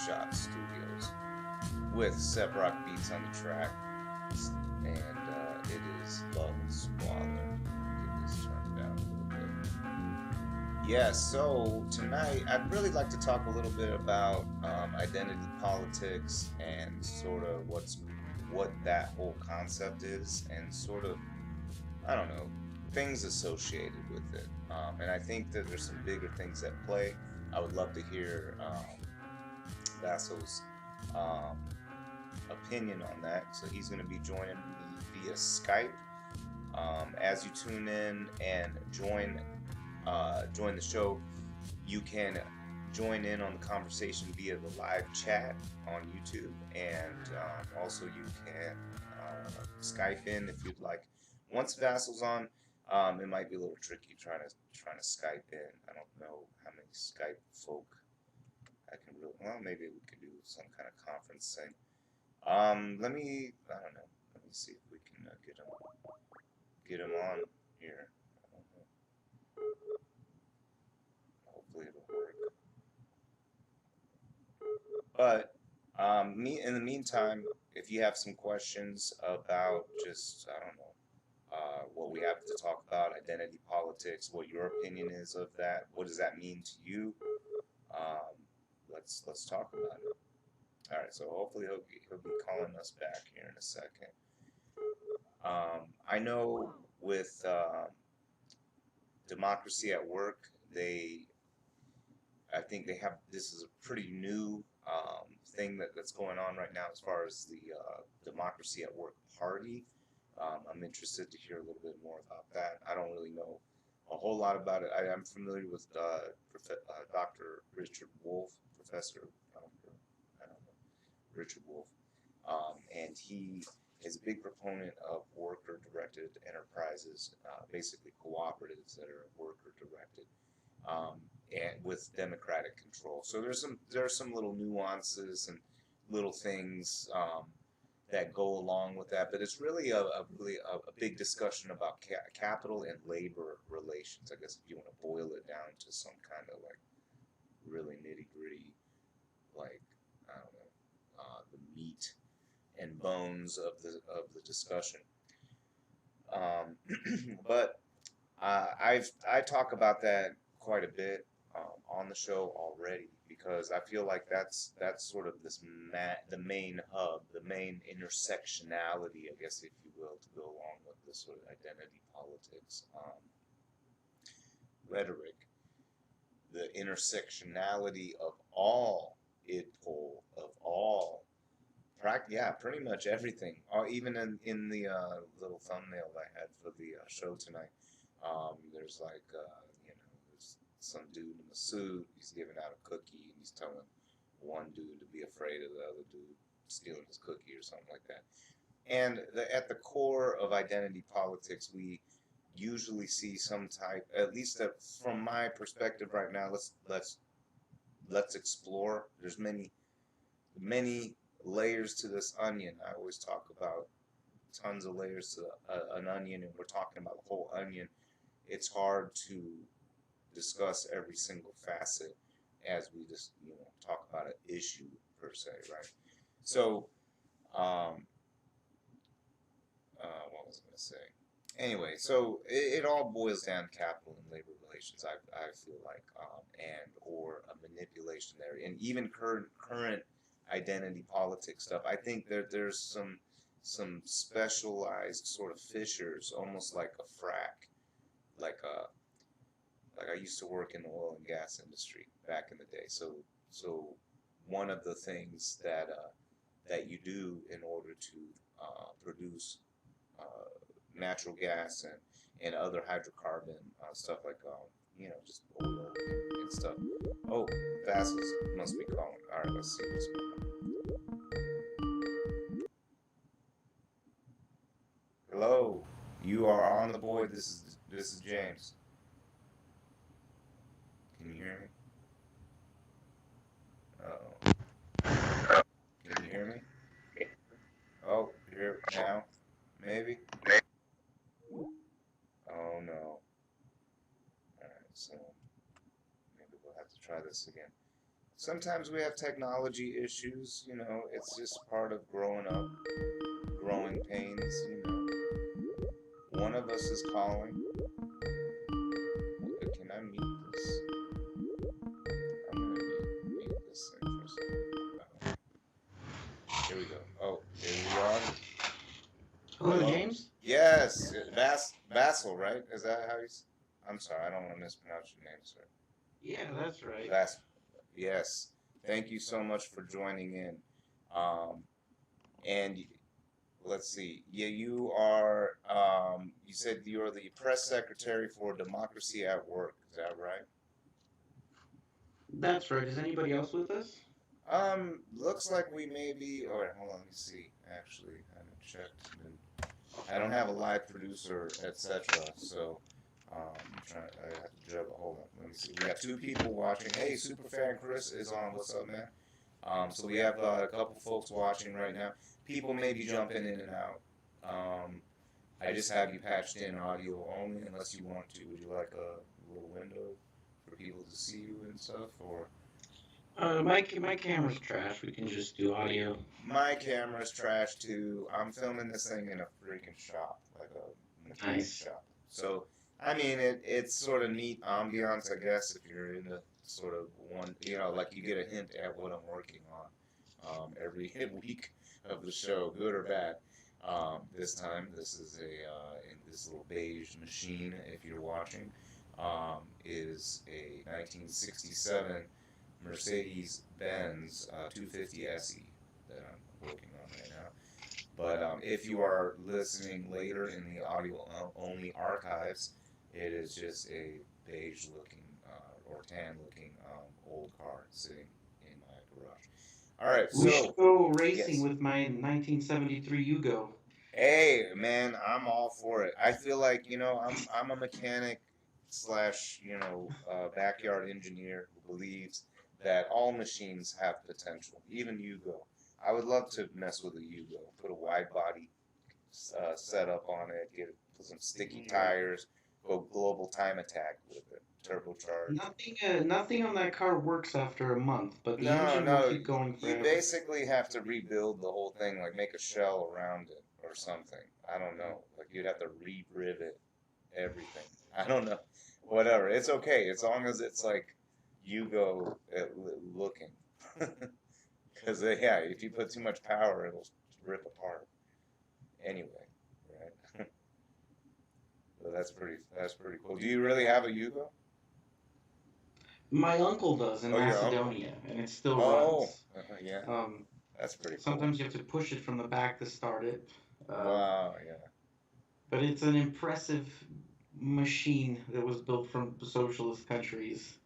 Shot Studios with Seprock Beats on the track, and it is Love Squalor. Get this turned down a little bit. Yeah, so tonight I'd really like to talk a little bit about identity politics and sort of what that whole concept is, and sort of, I don't know, things associated with it. And I think that there's some bigger things at play. I would love to hear Vasil's opinion on that. So he's going to be joining me via Skype. As you tune in and join the show, you can join in on the conversation via the live chat on YouTube, and also you can Skype in if you'd like. Once Vasil's on, it might be a little tricky trying to Skype in. I don't know how many Skype folk I can really. Well, maybe we could do some kind of conference thing. I don't know. Let me see if we can get him on here. I don't know. Hopefully it'll work. But in the meantime, if you have some questions about just, I don't know, what we have to talk about, identity politics, what your opinion is of that, what does that mean to you? Let's talk about it. All right, so hopefully he'll be calling us back here in a second. I know with Democracy at Work, I think they have, this is a pretty new thing that's going on right now as far as the Democracy at Work Party. I'm interested to hear a little bit more about that. I don't really know a whole lot about it. I'm familiar with Dr. Richard Wolff, Professor I don't know, Richard Wolff, and he is a big proponent of worker-directed enterprises, basically cooperatives that are worker-directed, and with democratic control. So there are some little nuances and little things that go along with that. But it's really a big discussion about capital and labor relations. I guess if you want to boil it down to some kind of like really nitty gritty, like I don't know, the meat and bones of the discussion. But I talk about that quite a bit on the show already because I feel like that's sort of the main hub, the main intersectionality, I guess, if you will, to go along with this sort of identity politics rhetoric, the intersectionality of all IdPol, of all yeah, pretty much everything. Even in the little thumbnail I had for the show tonight, there's like, there's some dude in a suit. He's giving out a cookie and he's telling one dude to be afraid of the other dude stealing his cookie or something like that. And at the core of identity politics, we usually see some type, at least from my perspective right now. Let's explore. There's many layers to this onion. I always talk about tons of layers to an onion, and we're talking about the whole onion. It's hard to discuss every single facet as we just talk about an issue per se, right? So, what was I going to say? Anyway, so it all boils down to capital and labor relations. I feel like, and or a manipulation there, and even current identity politics stuff. I think there's some specialized sort of fissures, almost like a frack, like I used to work in the oil and gas industry back in the day. So one of the things that you do in order to produce natural gas and other hydrocarbon stuff like just oil and stuff. Oh, Vasil must be calling. All right, let's see what's going on. Hello, you are on the board. This is James. Can you hear me? Uh-oh. Can you hear me? Oh, here now, maybe. Oh no. Alright, so maybe we'll have to try this again. Sometimes we have technology issues, it's just part of growing up, growing pains, One of us is calling. Can I mute this? I'm gonna mute this thing for a second. Here we go. Oh, here we are. Hello, James? Yes, Vasil, right? Is that how you... I'm sorry, I don't want to mispronounce your name, sir. Yeah, that's right. Yes. Thank you so much for joining in. And let's see. Yeah, you are, you said you're the press secretary for Democracy at Work. Is that right? That's right. Is anybody else with us? Looks like we may be... All right, hold on, let me see. Actually, I haven't checked. I don't have a live producer, etc. So, I have to juggle. Hold on, let me see. We have two people watching. Hey, Superfan Chris is on. What's up, man? So we have a couple folks watching right now. People may be jumping in and out. I just have you patched in audio only, unless you want to. Would you like a little window for people to see you and stuff, or? My camera's trash. We can just do audio. My camera's trash too. I'm filming this thing in a freaking shop, like a mechanic shop. So, I mean, it's sort of neat ambiance, I guess, if you're in the sort of one, like you get a hint at what I'm working on every week of the show, good or bad. This time, this is in this little beige machine, if you're watching, is a 1967 Mercedes-Benz 250 SE that I'm working on right now. But if you are listening later in the audio-only archives, it is just a beige-looking or tan-looking old car sitting in my garage. All right, so we should go racing with my 1973 Yugo. Hey, man, I'm all for it. I feel like I'm a mechanic slash backyard engineer who believes that all machines have potential, even Yugo. I would love to mess with a Yugo. Put a wide body setup on it. Put some sticky Yeah. tires. Go global time attack with it. Turbocharged. Nothing on that car works after a month, but the No, engine will no. keep going You forever. basically have to rebuild the whole thing, like make a shell around it or something. I don't know. Like you'd have to re-rivet everything. I don't know. Whatever. It's okay as long as it's like Yugo looking. Because yeah, if you put too much power, it'll rip apart. Anyway, right? So that's pretty cool. Do you really have a Yugo? My uncle does in Oh, your uncle. Macedonia, and it still Oh, runs. yeah. Um, That's pretty cool. Sometimes you have to push it from the back to start it. Um, Wow, yeah. but it's an impressive machine that was built from socialist countries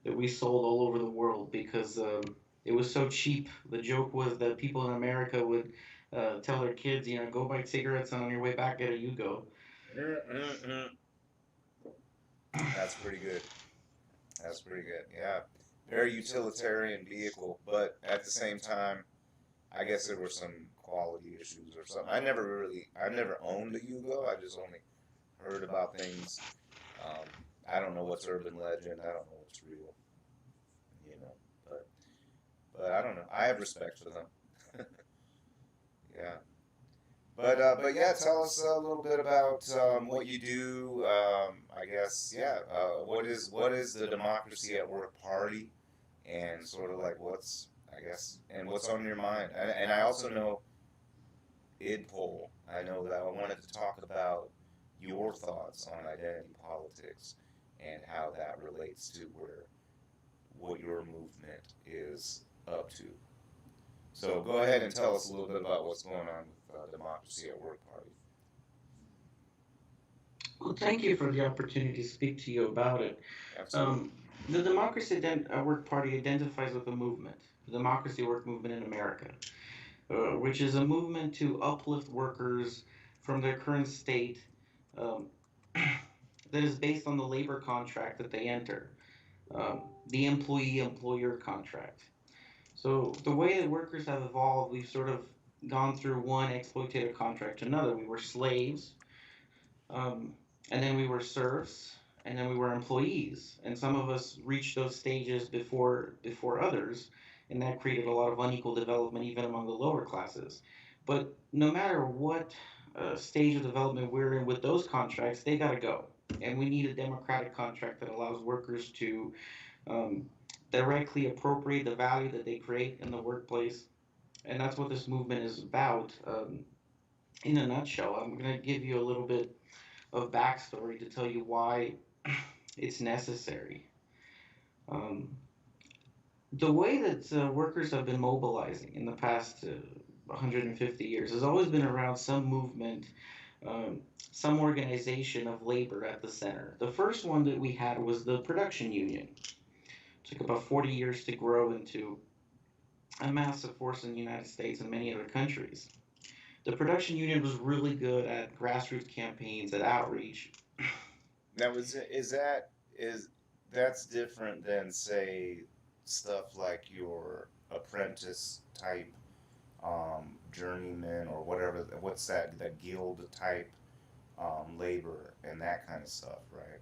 that we sold all over the world because it was so cheap. The joke was that people in America would tell their kids, go buy cigarettes and on your way back get a Yugo. Mm-mm-mm. That's pretty good. That's pretty good. Yeah. Very utilitarian vehicle, but at the same time, I guess there were some quality issues or something. I've never owned a Yugo. I just only heard about things. Um, I don't know what's urban legend. I don't know what's real, you know. But I don't know. I have respect for them. Yeah. But yeah, tell us a little bit about what you do. I guess yeah. What is the Democracy at Work Party, and sort of like what's I guess and what's on your mind. And I also know IdPol. I know that I wanted to talk about your thoughts on identity politics and how that relates to what your movement is up to. So go ahead and tell us a little bit about what's going on with Democracy at Work Party. Well, thank you for the opportunity to speak to you about it. Absolutely. Um, the Democracy Work Party identifies with a movement, the Democracy Work Movement in America, which is a movement to uplift workers from their current state um, that is based on the labor contract that they enter, the employee employer contract. So, the way that workers have evolved, we've sort of gone through one exploitative contract to another. We were slaves, um, and then we were serfs, and then we were employees. And some of us reached those stages before others, and that created a lot of unequal development even among the lower classes. But no matter what stage of development we're in with those contracts, they got to go. And we need a democratic contract that allows workers to um, directly appropriate the value that they create in the workplace. And that's what this movement is about. In a nutshell, I'm going to give you a little bit of backstory to tell you why it's necessary. Um, the way that workers have been mobilizing in the past 150 years has always been around some movement, um, some organization of labor at the center. The first one that we had was the production union. It took about 40 years to grow into a massive force in the United States and many other countries. The production union was really good at grassroots campaigns, at outreach. Now, is that's different than say stuff like your apprentice type journeyman or whatever. What's that? The guild type labor and that kind of stuff, right?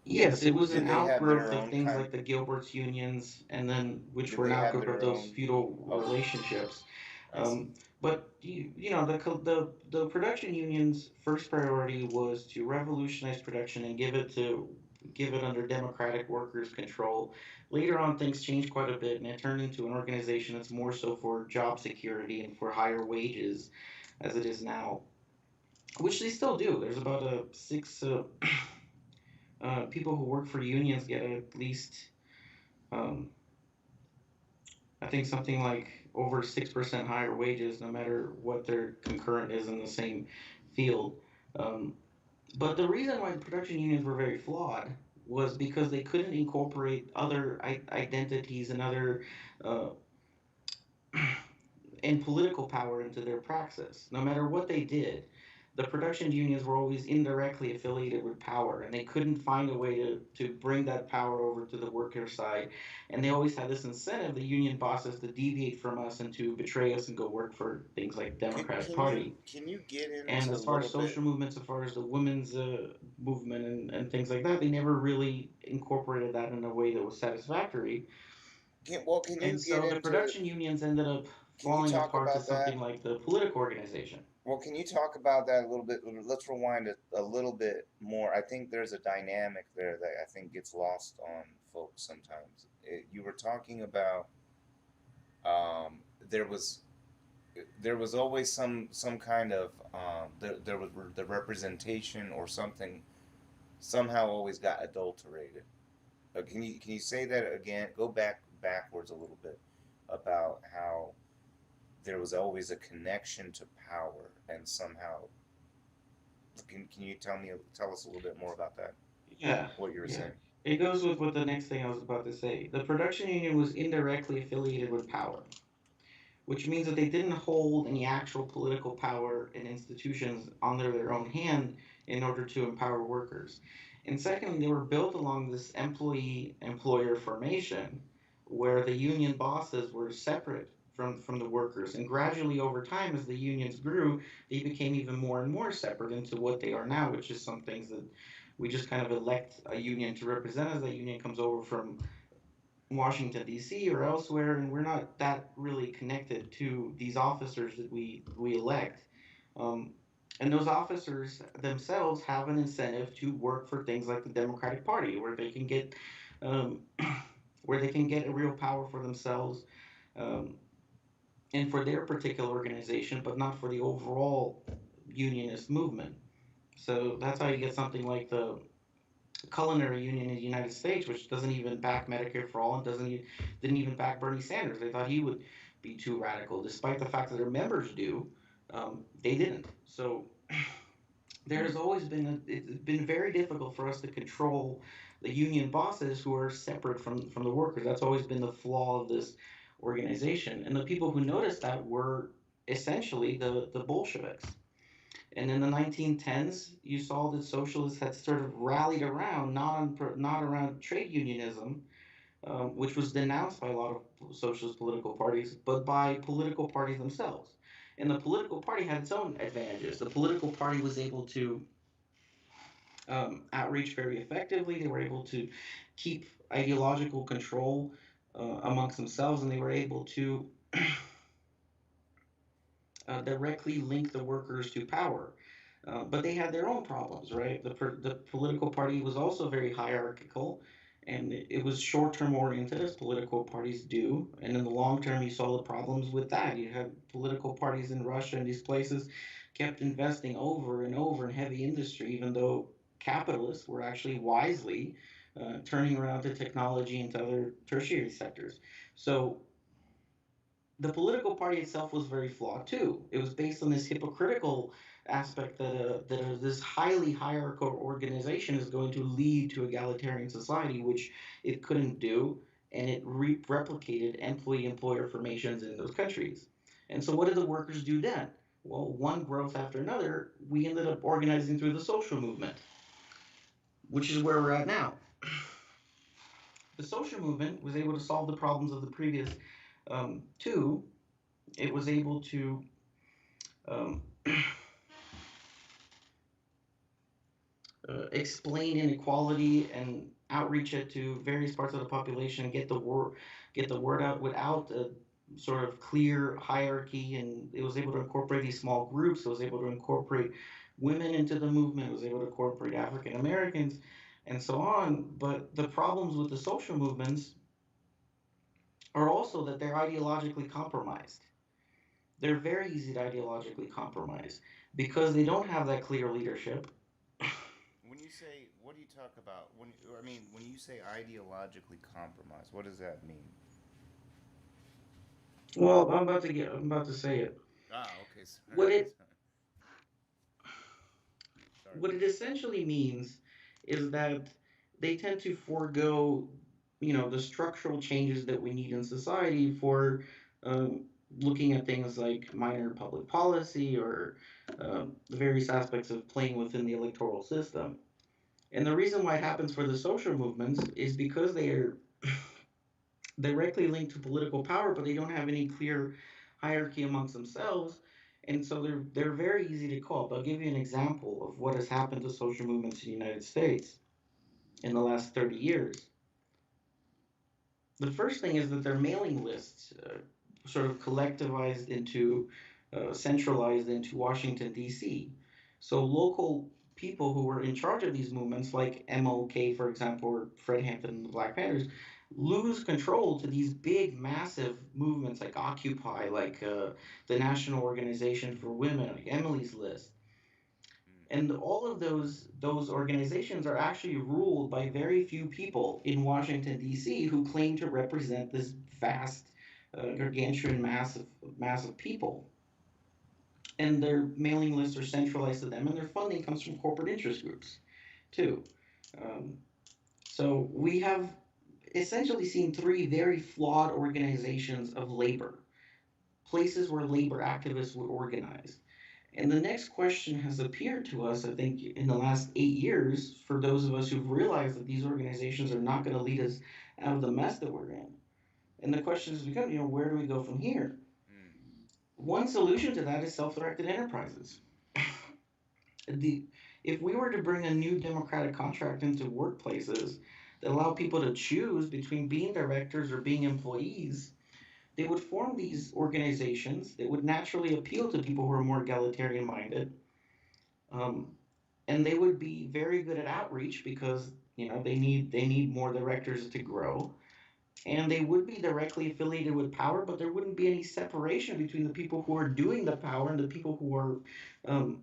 Yes, it was an Did they have outgrowth their of own things kind? like the Gilbert's unions, and then which Did were an they have outgrowth of their those own? feudal Oh, relationships. I see. But the production union's first priority was to revolutionize production and give it under democratic workers' control. Later on, things changed quite a bit, and it turned into an organization that's more so for job security and for higher wages, as it is now, which they still do. There's about a six people who work for unions get at least um, I think something like over 6% higher wages, no matter what their concurrent is in the same field. Um, but the reason why the production unions were very flawed was because they couldn't incorporate other identities and other uh, and political power into their praxis. No matter what they did, the production unions were always indirectly affiliated with power, and they couldn't find a way to bring that power over to the worker side. And they always had this incentive, the union bosses, to deviate from us and to betray us and go work for things like Can Democratic can you Party. can you get And into a as far little as bit? social movements, as far as the women's movement and things like that, they never really incorporated that in a way that was satisfactory. Can you And get so the into? production unions ended up Can you falling talk apart to about that? something like the political organization. Well, can you talk about that a little bit? Let's rewind it a little bit more. I think there's a dynamic there that I think gets lost on folks sometimes. You were talking about um, there was there was always some kind of there was the representation or something somehow always got adulterated. Can you say that again? Go backwards a little bit about how there was always a connection to power and somehow can you tell us a little bit more about that? Yeah, What you were yeah. saying? It goes with what the next thing I was about to say. The production union was indirectly affiliated with power, which means that they didn't hold any actual political power and institutions under their own hand in order to empower workers. And secondly, they were built along this employee employer formation where the union bosses were separate from the workers. And gradually over time, as the unions grew, they became even more and more separate into what they are now, which is some things that we just kind of elect a union to represent us. That union comes over from Washington D.C. or elsewhere, and we're not that really connected to these officers that we elect. Um, and those officers themselves have an incentive to work for things like the Democratic Party, where they can get um, where they can get a real power for themselves um, and for their particular organization, but not for the overall unionist movement. So that's how you get something like the culinary union in the United States, which doesn't even back Medicare for all and didn't even back Bernie Sanders. They thought he would be too radical, despite the fact that their members do. They didn't. So there's always it's been very difficult for us to control the union bosses who are separate from the workers. That's always been the flaw of this organization. And the people who noticed that were essentially the Bolsheviks. And in the 1910s, you saw that socialists had sort of rallied around, not around trade unionism, which was denounced by a lot of socialist political parties, but by political parties themselves. And the political party had its own advantages. The political party was able to outreach very effectively. They were able to keep ideological control amongst themselves, and they were able to directly link the workers to power. But they had their own problems, right? The political party was also very hierarchical, and it was short-term oriented, as political parties do. And in the long term, you saw the problems with that. You had political parties in Russia and these places kept investing over and over in heavy industry, even though capitalists were actually wisely turning around to technology and to other tertiary sectors. So the political party itself was very flawed too. It was based on this hypocritical aspect that this highly hierarchical organization is going to lead to egalitarian society, which it couldn't do, and it replicated employee-employer formations in those countries. And so, what did the workers do then? Well, one growth after another, we ended up organizing through the social movement, which is where we're at now. The social movement was able to solve the problems of the previous two. It was able to um, explain inequality and outreach it to various parts of the population and get the word out without a sort of clear hierarchy. And it was able to incorporate these small groups. It was able to incorporate women into the movement. It was able to incorporate African Americans and so on. But the problems with the social movements are also that they're ideologically compromised. They're very easy to ideologically compromise because they don't have that clear leadership. When you say, what do you talk about? When you say ideologically compromised, what does that mean? Well, I'm about to say it. Ah, okay. What Sorry. it Sorry. what it essentially means is that they tend to forego, the structural changes that we need in society for um, looking at things like minor public policy or the various aspects of playing within the electoral system. And the reason why it happens for the social movements is because they are directly linked to political power, but they don't have any clear hierarchy amongst themselves. And so they're very easy to co-opt. I'll give you an example of what has happened to social movements in the United States in the last 30 years. The first thing is that their mailing lists sort of collectivized into, centralized into Washington, D.C. So local people who were in charge of these movements, like MLK, for example, or Fred Hampton and the Black Panthers, lose control to these big, massive movements like Occupy, like the National Organization for Women, like Emily's List. And all of those organizations are actually ruled by very few people in Washington D.C. who claim to represent this vast, gargantuan mass of people. And their mailing lists are centralized to them, and their funding comes from corporate interest groups too. Um, so we have essentially seen three very flawed organizations of labor, places where labor activists would organize. And the next question has appeared to us, I think, in the last 8 years, for those of us who've realized that these organizations are not going to lead us out of the mess that we're in. And the question has become, where do we go from here? One solution to that is self-directed enterprises. the, if we were to bring a new democratic contract into workplaces that allow people to choose between being directors or being employees, they would form these organizations that would naturally appeal to people who are more egalitarian minded. Um, and they would be very good at outreach because they need more directors to grow, and they would be directly affiliated with power, but there wouldn't be any separation between the people who are doing the power and the people who are um,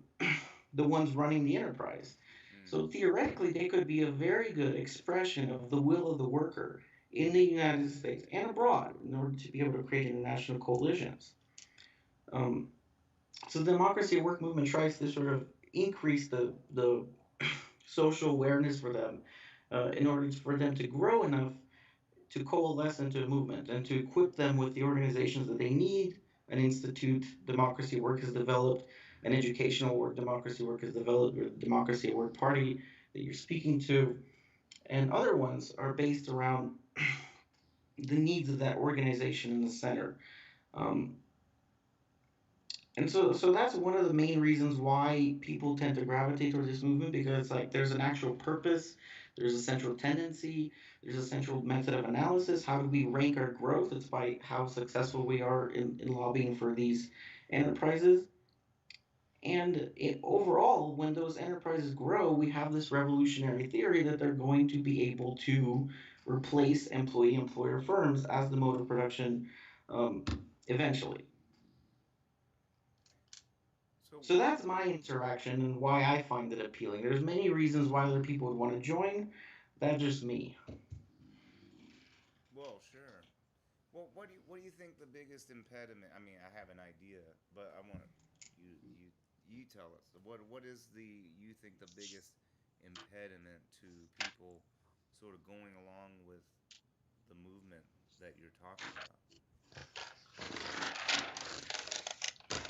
the ones running the enterprise. So theoretically, they could be a very good expression of the will of the worker in the United States and abroad in order to be able to create international coalitions. Um, so the democracy at work movement tries to sort of increase the social awareness for them, in order for them to grow enough to coalesce into a movement and to equip them with the organizations that they need. An institute, Democracy at Work, has developed. An educational work, Democracy at Work, has developed. Or Democracy at Work Party that you're speaking to, and other ones are based around the needs of that organization in the center. Um, and so that's one of the main reasons why people tend to gravitate towards this movement, because it's like there's an actual purpose, there's a central tendency, there's a central method of analysis. How do we rank our growth? It's by how successful we are in lobbying for these enterprises. And overall, when those enterprises grow, we have this revolutionary theory that they're going to be able to replace employee employer firms as the mode of production, um, eventually. So, So that's my interaction and why I find it appealing. There's many reasons why other people would want to join. That's just me. well, sure. Well, what do you think the biggest impediment? I mean, I have an idea, but I want you you you tell us what is the you think the biggest impediment to people sort of going along with the movement that you're talking about?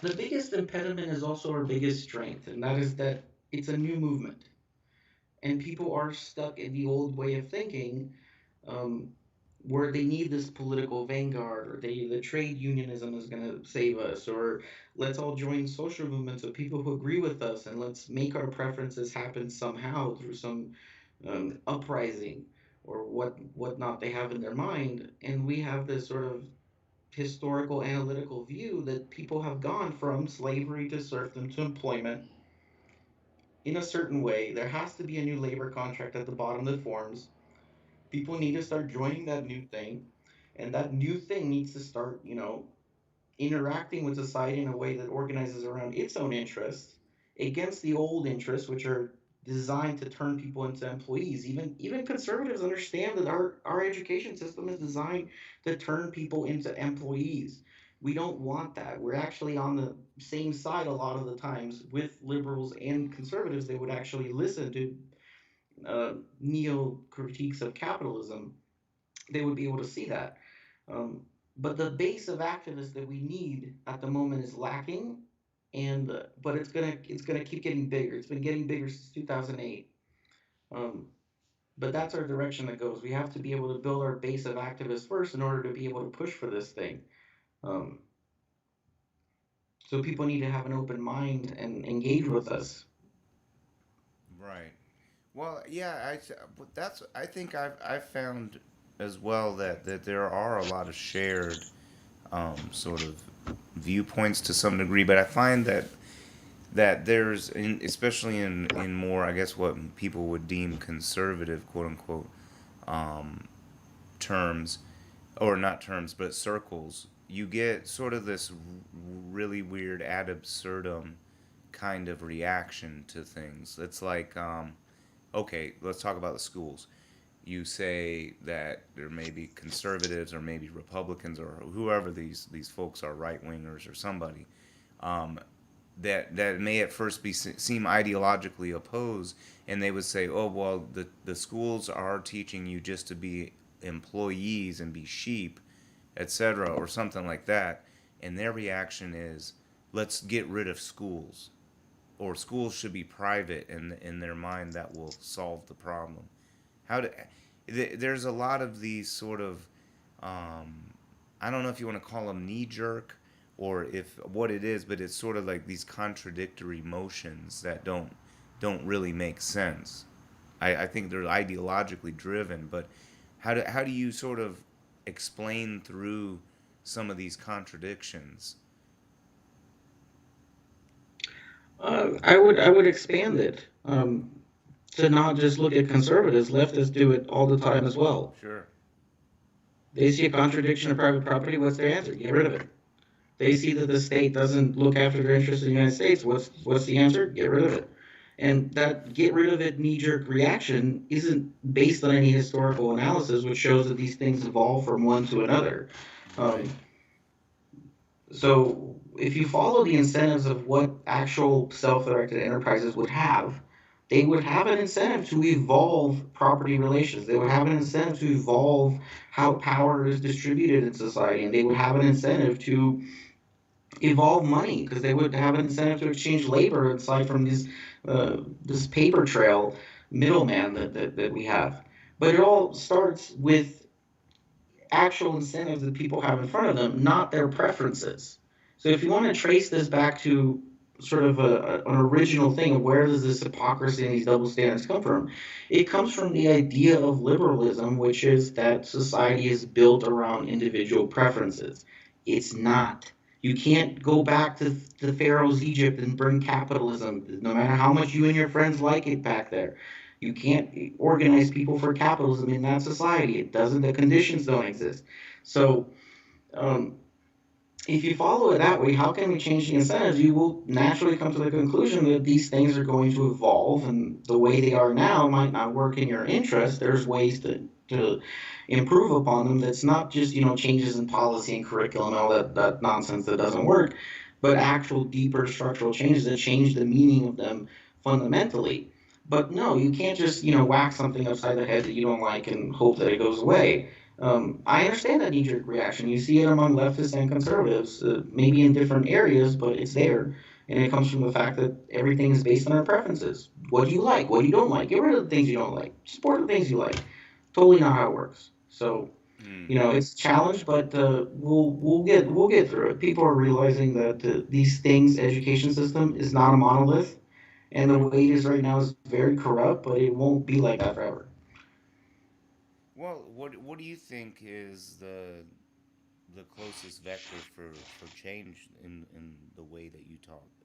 The biggest impediment is also our biggest strength, and that is that it's a new movement, and people are stuck in the old way of thinking, um, where they need this political vanguard, or the trade unionism is going to save us, or let's all join social movements of people who agree with us, and let's make our preferences happen somehow through some uprising or whatnot they have in their mind. And we have this sort of historical analytical view that people have gone from slavery to serfdom to employment in a certain way. There has to be a new labor contract at the bottom that forms. People need to start joining that new thing, and that new thing needs to start, interacting with society in a way that organizes around its own interests against the old interests, which are designed to turn people into employees. Even conservatives understand that our education system is designed to turn people into employees. We don't want that. We're actually on the same side a lot of the times with liberals and conservatives. They would actually listen to neo critiques of capitalism. They would be able to see that. Um, But the base of activists that we need at the moment is lacking, and but it's gonna keep getting bigger. It's been getting bigger since 2008. Um, but that's our direction that goes. We have to be able to build our base of activists first in order to be able to push for this thing. Um, so people need to have an open mind and engage with us. Right. Well, yeah, that's I think I've found as well that there are a lot of shared sort of viewpoints to some degree, but I find that there's especially in more, I guess, what people would deem conservative, quote unquote, um, terms, or not terms but circles, you get sort of this really weird ad absurdum kind of reaction to things. It's like, okay, let's talk about the schools. You say that there may be conservatives or maybe Republicans or whoever these folks are, right wingers or somebody, um, that may at first be seem ideologically opposed, and they would say, oh well, the schools are teaching you just to be employees and be sheep, etc., or something like that, and their reaction is, let's get rid of schools, or schools should be private, and in their mind that will solve the problem. How do there's a lot of these sort of, um, I don't know if you want to call them knee jerk or if what it is, but it's sort of like these contradictory motions that don't really make sense. I think they're ideologically driven, but how do you sort of explain through some of these contradictions? I would expand it to not just look at conservatives. Leftists do it all the time as well. Sure. They see a contradiction of private property. What's their answer? Get rid of it. They see that the state doesn't look after their interests in the United States. What's the answer? Get rid of it. And that get rid of it knee jerk reaction isn't based on any historical analysis, which shows that these things evolve from one to another. Right. Um, so if you follow the incentives of what actual self-directed enterprises would have, they would have an incentive to evolve property relations. They would have an incentive to evolve how power is distributed in society, and they would have an incentive to evolve money because they would have an incentive to exchange labor aside from this paper trail middleman that we have. But it all starts with actual incentives that people have in front of them, not their preferences. So if you want to trace this back to sort of an original thing of where does this hypocrisy and these double standards come from, it comes from the idea of liberalism, which is that society is built around individual preferences. It's not. You can't go back to the Pharaoh's Egypt and bring capitalism, no matter how much you and your friends like it back there. You can't organize people for capitalism in that society. It doesn't. The conditions don't exist. So, um, if you follow it that way, how can we change the incentives? You will naturally come to the conclusion that these things are going to evolve, and the way they are now might not work in your interest. There's ways to improve upon them. That's not just changes in policy and curriculum and all that nonsense that doesn't work, but actual deeper structural changes that change the meaning of them fundamentally. But no, you can't just whack something upside the head that you don't like and hope that it goes away. I understand that knee-jerk reaction. You see it among leftists and conservatives, maybe in different areas, but it's there. And it comes from the fact that everything is based on our preferences. What do you like? What do you don't like? Get rid of the things you don't like. Support the things you like. Totally not how it works. So, Hmm. it's a challenge, but we'll get through it. People are realizing that these things, education system, is not a monolith, and the Right. way it is right now is very corrupt, but it won't be like that forever. Well, what do you think is the closest vector for change in the way that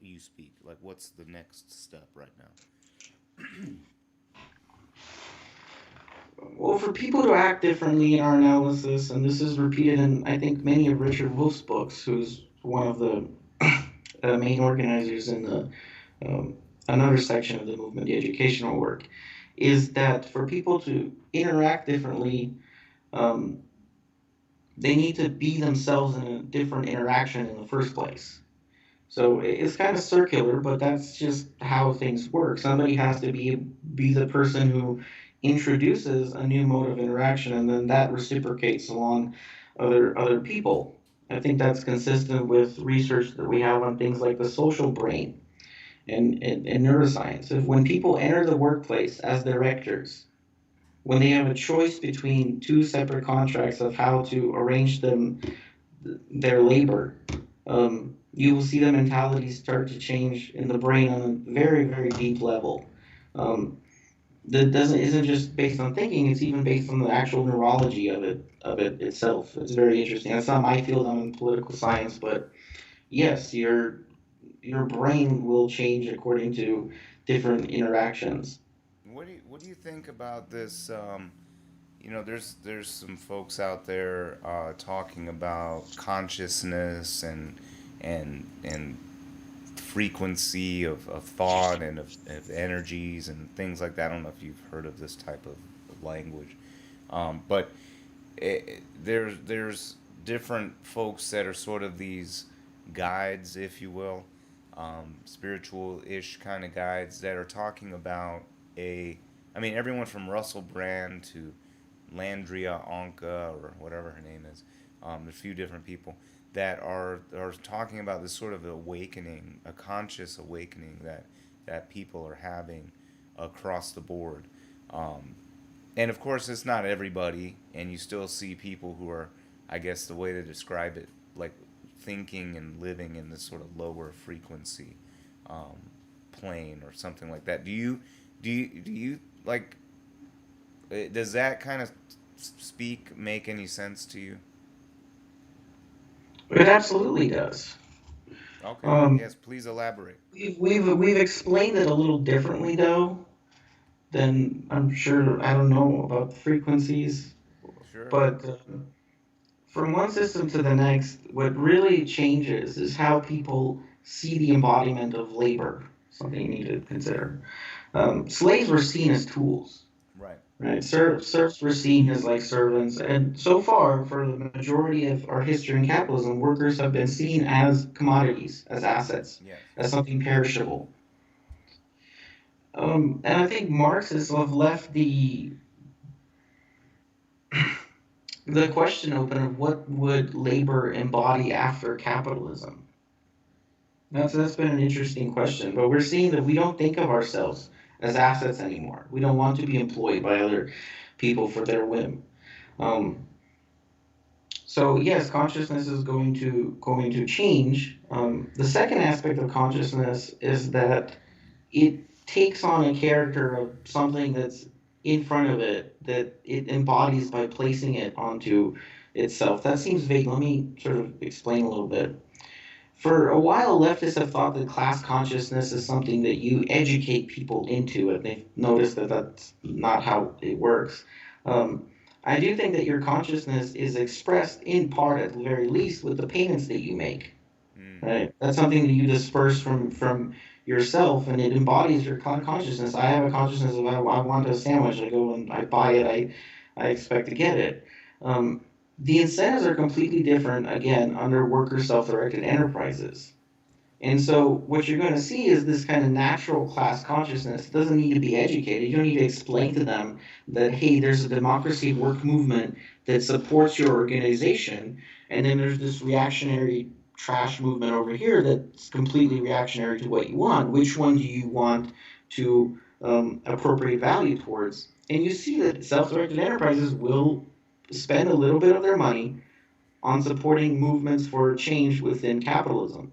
you speak? Like, what's the next step right now? Well, for people to act differently in our analysis, and this is repeated in, I think, many of Richard Wolff's books, who's one of the main organizers in um, another section of the movement, the educational work, is that for people to interact differently, um, they need to be themselves in a different interaction in the first place. So it's kind of circular, but that's just how things work. Somebody has to be the person who introduces a new mode of interaction, and then that reciprocates along other people. I think that's consistent with research that we have on things like the social brain and neuroscience. If when people enter the workplace as directors, when they have a choice between two separate contracts of how to arrange their labor, you will see the mentality start to change in the brain on a very, very deep level. Um, that doesn't isn't just based on thinking; it's even based on the actual neurology of it itself. It's very interesting. That's not my field. I'm in political science, but yes, your brain will change according to different interactions. What do you think about this? There's some folks out there talking about consciousness and frequency of thought and of energies and things like that. I don't know if you've heard of this type of language, but there's different folks that are sort of these guides, if you will, spiritual-ish kind of guides that are talking about I mean, everyone from Russell Brand to Landria Anka or whatever her name is. There's a few different people that are talking about this sort of awakening, a conscious awakening that people are having across the board. Um, and of course, it's not everybody, and you still see people who are, I guess, the way to describe it, like thinking and living in this sort of lower frequency um, plane or something like that. Do you like? Does that kind of speak make any sense to you? It absolutely does. Okay. Um, Yes. Please elaborate. we've explained it a little differently though than I'm sure I don't know about frequencies, Sure. but from one system to the next, what really changes is how people see the embodiment of labor. Something you need to consider. Slaves were seen as tools, Right. right? Serfs were seen as like servants, and so far, for the majority of our history in capitalism, workers have been seen as commodities, as assets, Yes. as something perishable. And I think Marxists have left the question open of what would labor embody after capitalism. That's been an interesting question, but we're seeing that we don't think of ourselves as assets anymore. We don't want to be employed by other people for their whim. Um, so yes, consciousness is going to change. The second aspect of consciousness is that it takes on a character of something that's in front of it that it embodies by placing it onto itself. That seems vague. Let me sort of explain a little bit. For a while, leftists have thought that class consciousness is something that you educate people into, and they've noticed that that's not how it works. Um, I do think that your consciousness is expressed in part, at the very least, with the payments that you make. Mm. Right? That's something that you disperse from yourself, and it embodies your consciousness. I have a consciousness of I want a sandwich. I go and I buy it. I expect to get it. Um, the incentives are completely different again under worker self-directed enterprises. And so what you're going to see is this kind of natural class consciousness. It doesn't need to be educated. You don't need to explain to them that, hey, there's a democracy at work movement that supports your organization, and then there's this reactionary trash movement over here that's completely reactionary to what you want. Which one do you want to appropriate value towards? And you see that self-directed enterprises will spend a little bit of their money on supporting movements for change within capitalism,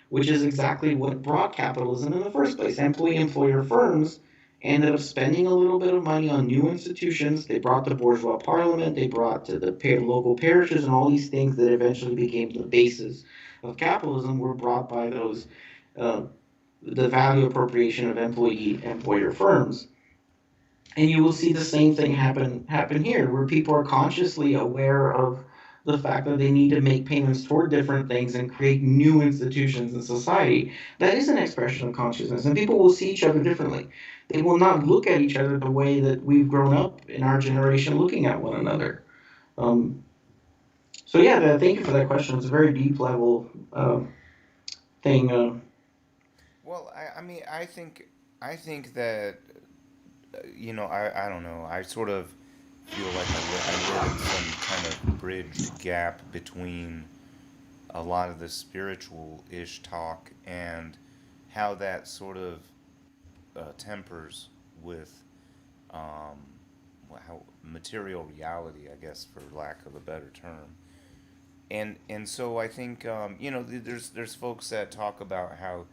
which is exactly what brought capitalism in the first place. Employee employer firms ended up spending a little bit of money on new institutions. They brought the bourgeois parliament, they brought to the local parishes, and all these things that eventually became the basis of capitalism were brought by those uh, the value appropriation of employee employer firms. And you will see the same thing happen here, where people are consciously aware of the fact that they need to make payments toward different things and create new institutions in society. That is an expression of consciousness, and people will see each other differently. They will not look at each other the way that we've grown up in our generation looking at one another. Um, so yeah, thank you for that question. It's a very deep level thing. Well, I mean, I think that I don't know. I sort of feel like I live in some kind of bridged gap between a lot of the spiritual ish talk and how that sort of tempers with um, how material reality, I guess, for lack of a better term. And so I think there's folks that talk about how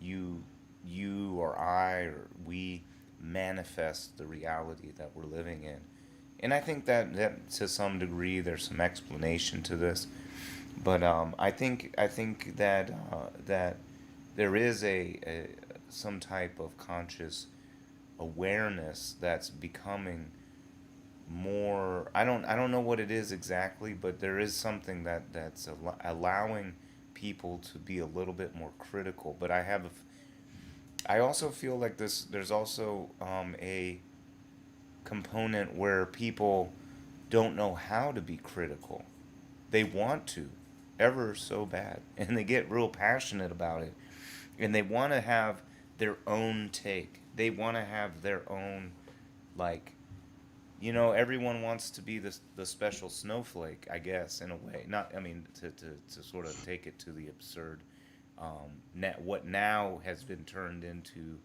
you you or I or we manifest the reality that we're living in. And I think that to some degree there's some explanation to this, but I think that there is a some type of conscious awareness that's becoming more. I don't know what it is exactly, but there is something that's allowing people to be a little bit more critical. But I also feel like this. There's also a component where people don't know how to be critical. They want to, ever so bad, and they get real passionate about it, and they want to have their own take. They want to have their own, like, everyone wants to be the special snowflake, I guess, in a way. Not, I mean, to sort of take it to the absurd. What now has been turned into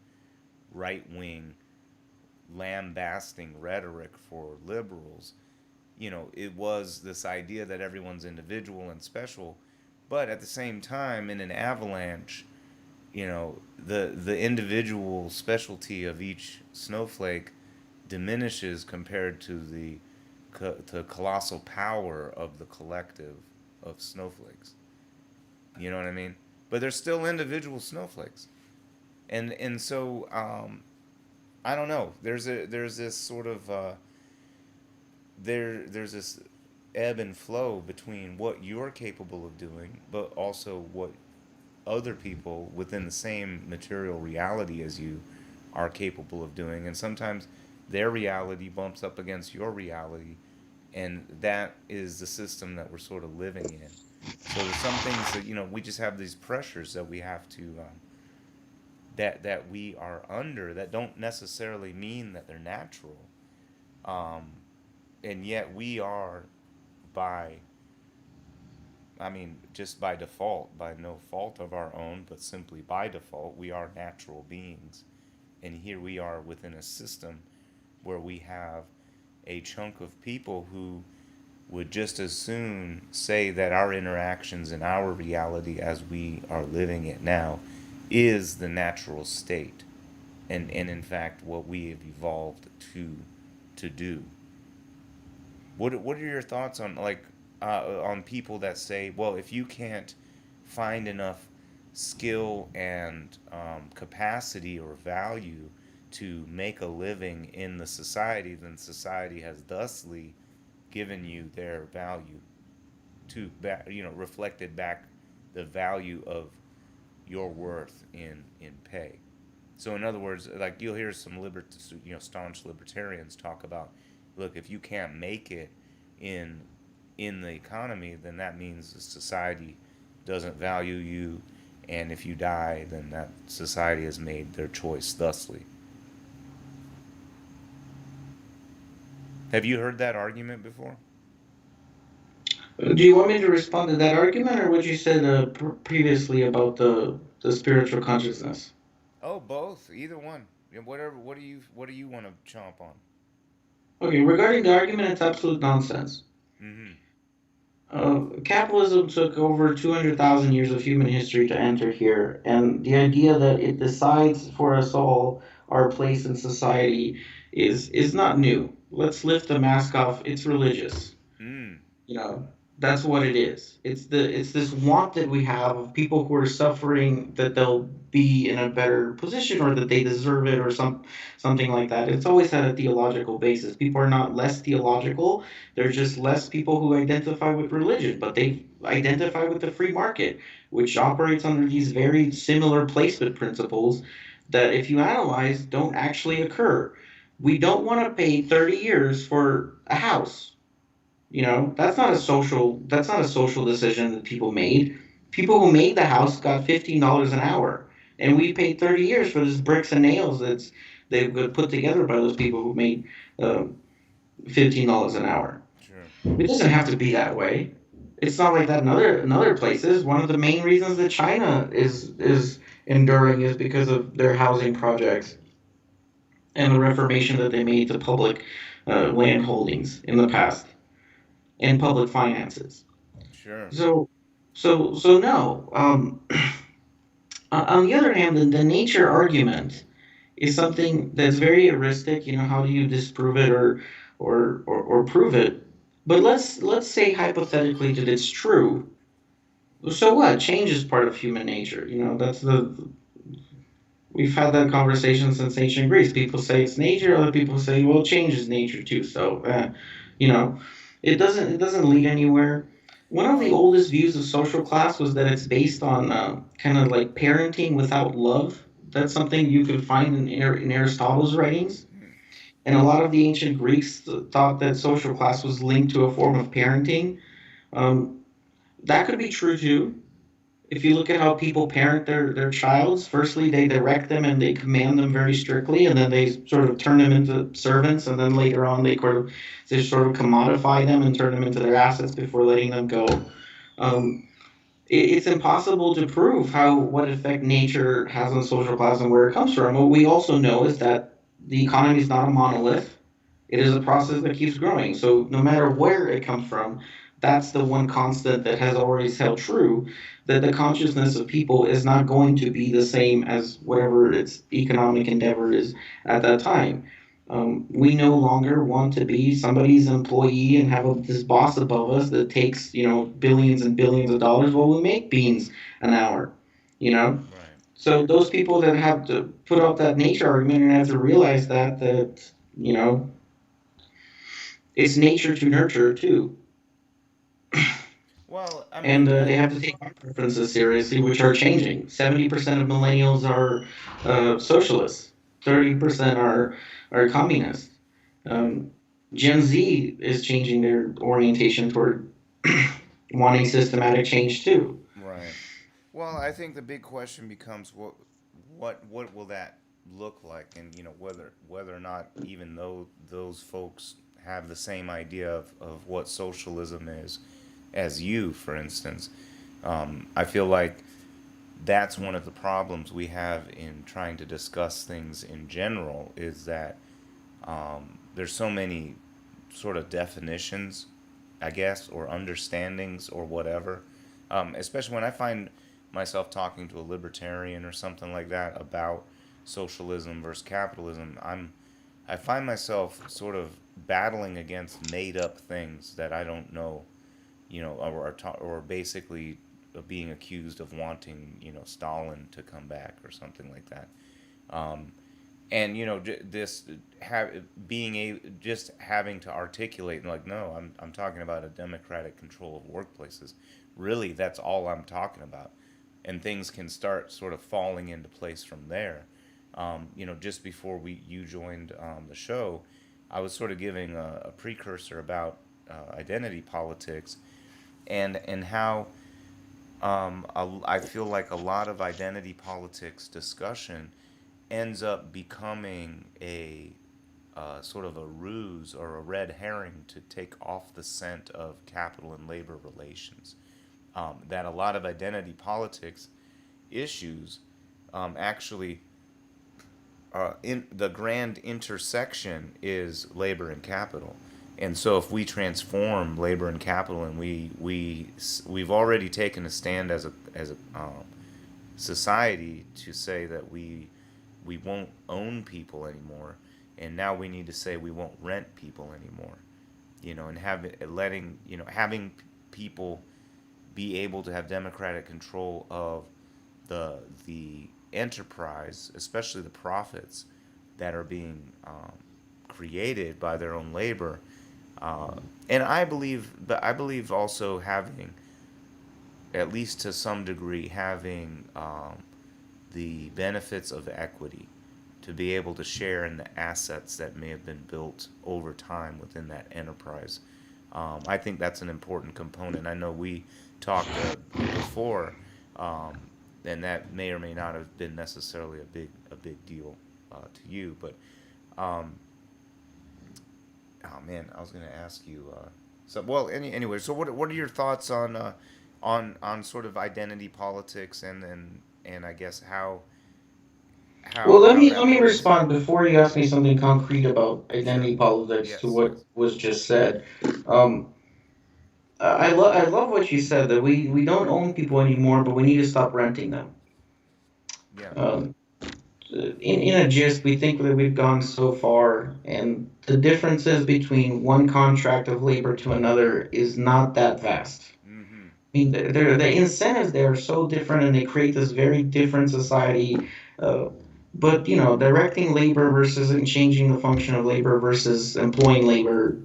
right wing lambasting rhetoric for liberals. It was this idea that everyone's individual and special, but at the same time, in an avalanche, the individual specialty of each snowflake diminishes compared to the colossal power of the collective of snowflakes. You know what I mean? But they're still individual snowflakes, and so I don't know. There's this sort of there's this ebb and flow between what you're capable of doing, but also what other people within the same material reality as you are capable of doing. And sometimes their reality bumps up against your reality, and that is the system that we're sort of living in. So there's some things that we just have these pressures that we have to that we are under that don't necessarily mean that they're natural, um, and yet we are by I mean, just by default, by no fault of our own, but simply by default, we are natural beings. And here we are within a system where we have a chunk of people who would just as soon say that our interactions and our reality as we are living it now is the natural state. And in fact, what we have evolved to do. What are your thoughts on on people that say, well, if you can't find enough skill and capacity or value to make a living in the society, then society has thusly given you their value to reflected back the value of your worth in pay. So in other words, like you'll hear some staunch libertarians talk about, look, if you can't make it in in the economy, then that means the society doesn't value you, and if you die, then that society has made their choice thusly. Have you heard that argument before? Do you want me to respond to that argument, or what you said previously about the spiritual consciousness? Oh, both, either one. Yeah, whatever. What do you want to chomp on? Okay, regarding the argument, it's absolute nonsense. Mm-hmm. Capitalism took over 200,000 years of human history to enter here, and the idea that it decides for us all our place in society is not new. Let's lift the mask off. It's religious. Mm. You know, that's what it is. It's this want that we have of people who are suffering that they'll be in a better position or that they deserve it or something like that. It's always had a theological basis. People are not less theological. They're just less people who identify with religion, but they identify with the free market, which operates under these very similar placement principles that, if you analyze, don't actually occur. We don't want to pay 30 years for a house. That's not a social decision that people made. People who made the house got $15 an hour, and we paid 30 years for this bricks and nails they put together by those people who made. Um, $15 an hour. Sure. It doesn't have to be that way. It's not like that in other places. One of the main reasons that China is enduring is because of their housing projects and the reformation that they made to public land holdings in the past and public finances. Sure. So, so no. On the other hand, the nature argument is something that's very heuristic. You know, how do you disprove it or prove it? But let's say hypothetically that it's true. So what? Change is part of human nature. You know, that's the we've had that conversation since ancient Greece. People say it's nature. Other people say, well, change is nature too. So, you know, it doesn't lead anywhere. One of the Well, oldest views of social class was that it's based on kind of like parenting without love. That's something you could find in Aristotle's writings. hmm, And a lot of the ancient Greeks thought that social class was linked to a form of parenting. Um, that could be true too. If you look at how people parent their childs, firstly they direct them and they command them very strictly, and then they sort of turn them into servants, and then later on they sort of commodify them and turn them into their assets before letting them go. Um, it's impossible to prove how what effect nature has on social class and where it comes from. What we also know is that the economy is not a monolith. It is a process that keeps growing. So no matter where it comes from, that's the one constant that has always held true, that the consciousness of people is not going to be the same as whatever its economic endeavor is at that time. We no longer want to be somebody's employee and have this boss above us that takes, billions and billions of dollars. Well, we make beans an hour, you know? right. So those people that have to put up that nature argument and have to realize that, you know, it's nature to nurture too. Well, I And mean, they have to take our preferences seriously, which are changing. 70% of millennials are socialists. 30% are communists. Um, Gen Z is changing their orientation toward wanting systematic change too. right. Well, I think the big question becomes what will that look like, and whether or not even though those folks have the same idea of what socialism is as you, for instance. I feel like that's one of the problems we have in trying to discuss things in general is that there's so many sort of definitions, I guess, or understandings or whatever. Especially when I find myself talking to a libertarian or something like that about socialism versus capitalism, I find myself sort of battling against made up things that I don't know, or basically being accused of wanting, Stalin to come back or something like that. Um, and this have being a just having to articulate like, no, I'm talking about a democratic control of workplaces. Really, that's all I'm talking about, and things can start sort of falling into place from there. Just before we you joined the show, I was sort of giving a precursor about identity politics and how I feel like a lot of identity politics discussion ends up becoming a sort of a ruse or a red herring to take off the scent of capital and labor relations. That a lot of identity politics issues actually in the grand intersection is labor and capital. And so if we transform labor and capital, and we've already taken a stand as a society to say that we won't own people anymore, and now we need to say we won't rent people anymore. And having people be able to have democratic control of the enterprise, especially the profits that are being created by their own labor. And I believe also having, at least to some degree, having the benefits of equity to be able to share in the assets that may have been built over time within that enterprise. I think that's an important component. I know we talked before, um, and that may or may not have been necessarily a big deal to you, but um, Oh man, I was gonna ask you. Anyway, so what are your thoughts on on sort of identity politics and I guess Well, let that me plays. respond before you ask me something concrete about Sure. identity politics to Yes. what was just said. Um, I love what you said that we don't own people anymore, but we need to stop renting them. Yeah. Um, in a gist, we think that we've gone so far, and the differences between one contract of labor to another is not that vast. Mm-hmm. I mean, the incentives there are so different, and they create this very different society. Uh, but you know, directing labor versus and changing the function of labor versus employing labor,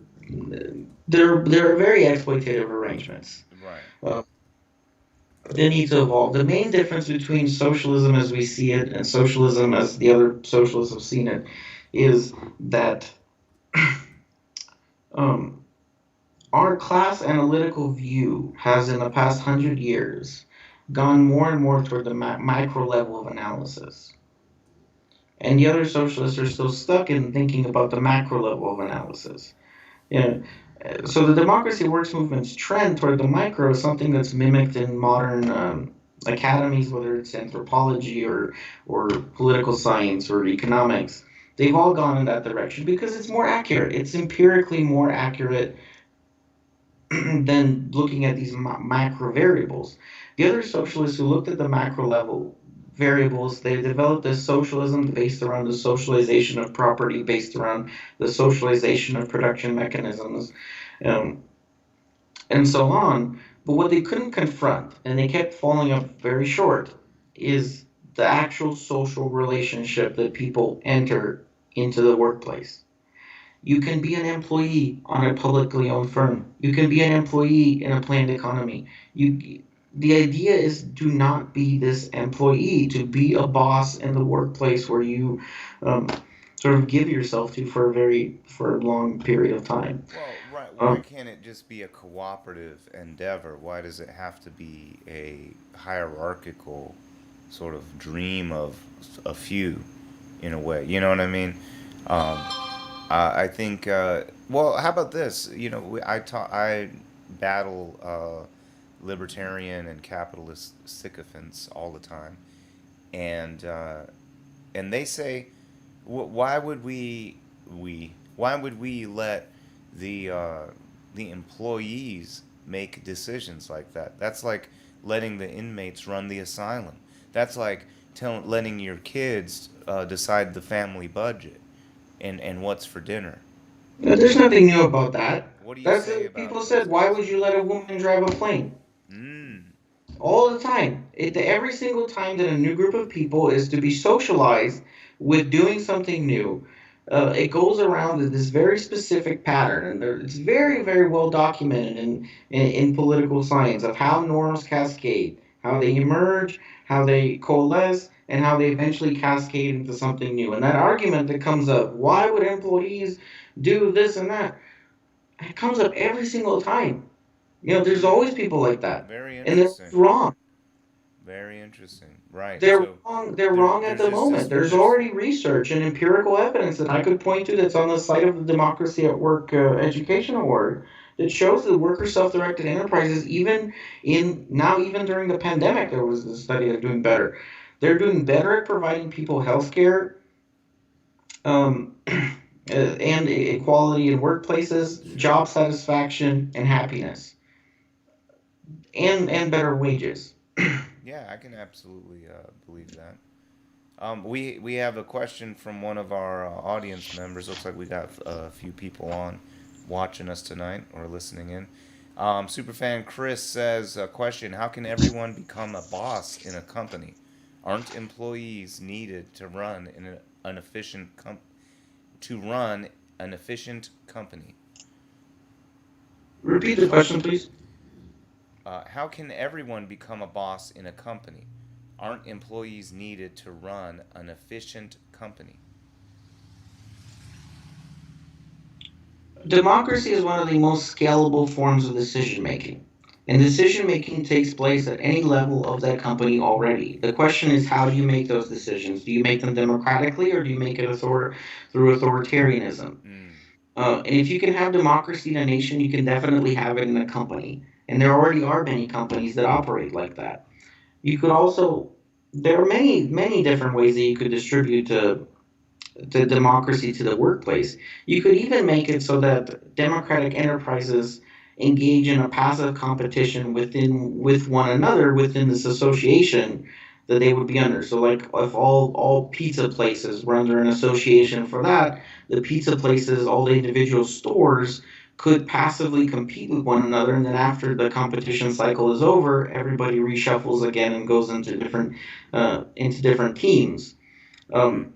they're very exploitative arrangements. Right. Uh, they need to evolve. The main difference between socialism as we see it and socialism as the other socialists have seen it is that um, our class analytical view has, in the past 100 years, gone more and more toward the micro level of analysis. And the other socialists are still stuck in thinking about the macro level of analysis. You know, so the democracy works movement's trend toward the micro is something that's mimicked in modern academies, whether it's anthropology or political science or economics. They've all gone in that direction because it's more accurate. It's empirically more accurate than looking at these macro variables. The other socialists who looked at the macro level variables, they developed a socialism based around the socialization of property, based around the socialization of production mechanisms, um, and so on. But what they couldn't confront, and they kept falling up very short, is the actual social relationship that people enter into the workplace. You can be an employee on a publicly owned firm. You can be an employee in a planned economy. The idea is do not be this employee, to be a boss in the workplace where you um, sort of give yourself to for a long period of time. Well, right. Why Um, can't it just be a cooperative endeavor? Why does it have to be a hierarchical sort of dream of a few, in a way? You know what I mean? Um, I think. Well, how about this? You know, I battle libertarian and capitalist sycophants all the time, and they say, why would why would we let the uh, the employees make decisions like that? That's like letting the inmates run the asylum. That's like letting your kids decide the family budget and what's for dinner. there's nothing new about that. What do you That's say about people those said, why guys? would you let a woman drive a plane? Mm. All the time. Every single time that a new group of people is to be socialized with doing something new, it goes around in this very specific pattern, and it's very, very well documented in political science of how norms cascade, how they emerge, how they coalesce, and how they eventually cascade into something new. And that argument that comes up, why would employees do this and that? It comes up every single time. You know, there's always people like that, Very and they're interesting. wrong. Very interesting. Right. They're So wrong. They're wrong at there's the just moment. this There's this already research and empirical evidence that I could point to that's on the site of the Democracy at Work Education Award that shows that worker self-directed enterprises, even even during the pandemic, there was a study that's doing better. They're doing better at providing people health care, and equality in workplaces, sure. job satisfaction, and happiness, and better wages. Yeah, I can absolutely believe that. We have a question from one of our audience members. Looks like we got a few people on watching us tonight or listening in. Superfan Chris says, question: how can everyone become a boss in a company? Aren't employees needed to run an efficient to run an efficient company? Repeat the question, please. How can everyone become a boss in a company? Aren't employees needed to run an efficient company? Democracy is one of the most scalable forms of decision making. And decision making takes place at any level of that company already. The question is, how do you make those decisions? Do you make them democratically, or do you make it through authoritarianism? Mm. And if you can have democracy in a nation, you can definitely have it in a company. And there already are many companies that operate like that. You could also, there are many different ways that you could distribute the democracy to the workplace. You could even make it so that democratic enterprises engage in a passive competition with one another within this association that they would be under. So like if all pizza places were under an association for that, the pizza places, all the individual stores could passively compete with one another, and then after the competition cycle is over, everybody reshuffles again and goes into different teams. Mm-hmm. Um,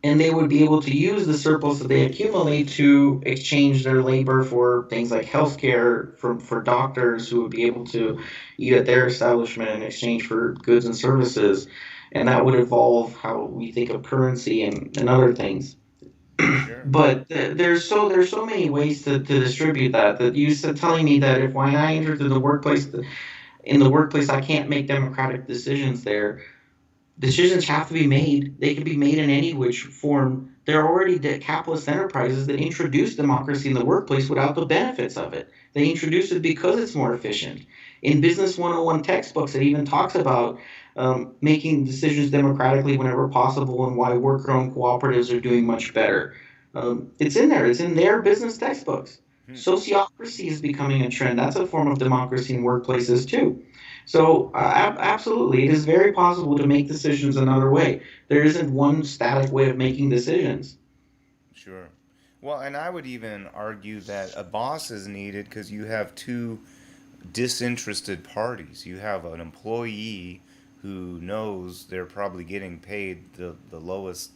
and they would be able to use the surplus that they accumulate to exchange their labor for things like healthcare, for doctors who would be able to eat at their establishment in exchange for goods and services, and that would evolve how we think of currency and other things. Sure. But there's so many ways to distribute that you said telling me that if when I entered the workplace in the workplace I can't make democratic decisions there. Decisions have to be made. They can be made in any which form. There are already capitalist enterprises that introduce democracy in the workplace without the benefits of it. They introduce it because it's more efficient. In Business 101 textbooks, it even talks about making decisions democratically whenever possible and why worker owned cooperatives are doing much better. It's in there, it's in their business textbooks. Hmm. Sociocracy is becoming a trend. That's a form of democracy in workplaces too. So, absolutely, it is very possible to make decisions another way. There isn't one static way of making decisions. Sure. Well, and I would even argue that a boss is needed because you have two disinterested parties. You have an employee who knows they're probably getting paid the lowest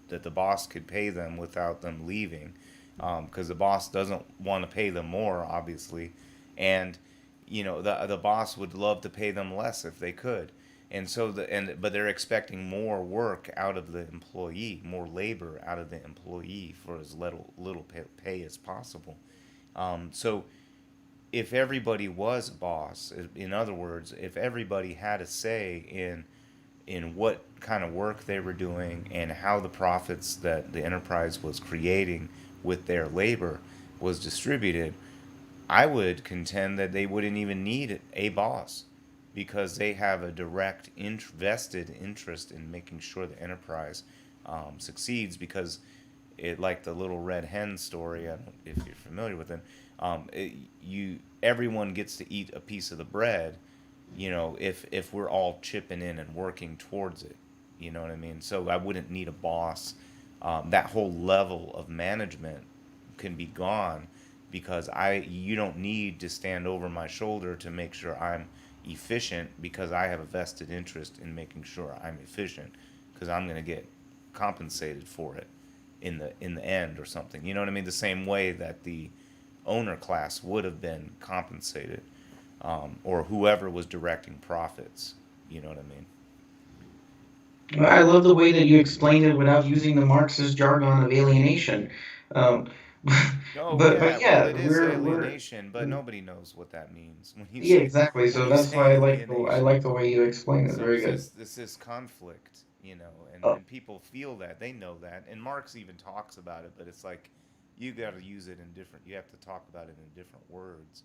that the boss could pay them without them leaving, because the boss doesn't want to pay them more, obviously, and the boss would love to pay them less if they could, and so but they're expecting more work out of the employee, more labor out of the employee for as little pay as possible. So if everybody was a boss, in other words, if everybody had a say in what kind of work they were doing and how the profits that the enterprise was creating with their labor was distributed, I would contend that they wouldn't even need a boss because they have a direct vested interest in making sure the enterprise succeeds, because like the little red hen story. I don't if you're familiar with it. You everyone gets to eat a piece of the bread. If we're all chipping in and working towards it. You know what I mean? So I wouldn't need a boss. That whole level of management can be gone because I you don't need to stand over my shoulder to make sure I'm efficient, because I have a vested interest in making sure I'm efficient, because I'm going to get compensated for it in the end or something. You know what I mean? The same way that the owner class would have been compensated, or whoever was directing profits. You know what I mean? I love the way that you explained it without using the Marxist jargon of alienation. Um, Oh but yeah, well yeah, it is we're alienation, but nobody knows what that means when you yeah, say exactly. when So you that's say why I alienation. like the way you explain it. So Very good. it's this conflict, Oh, and people feel that, they know that, and Marx even talks about it, but it's like you got to use it in different. You have to talk about it in different words.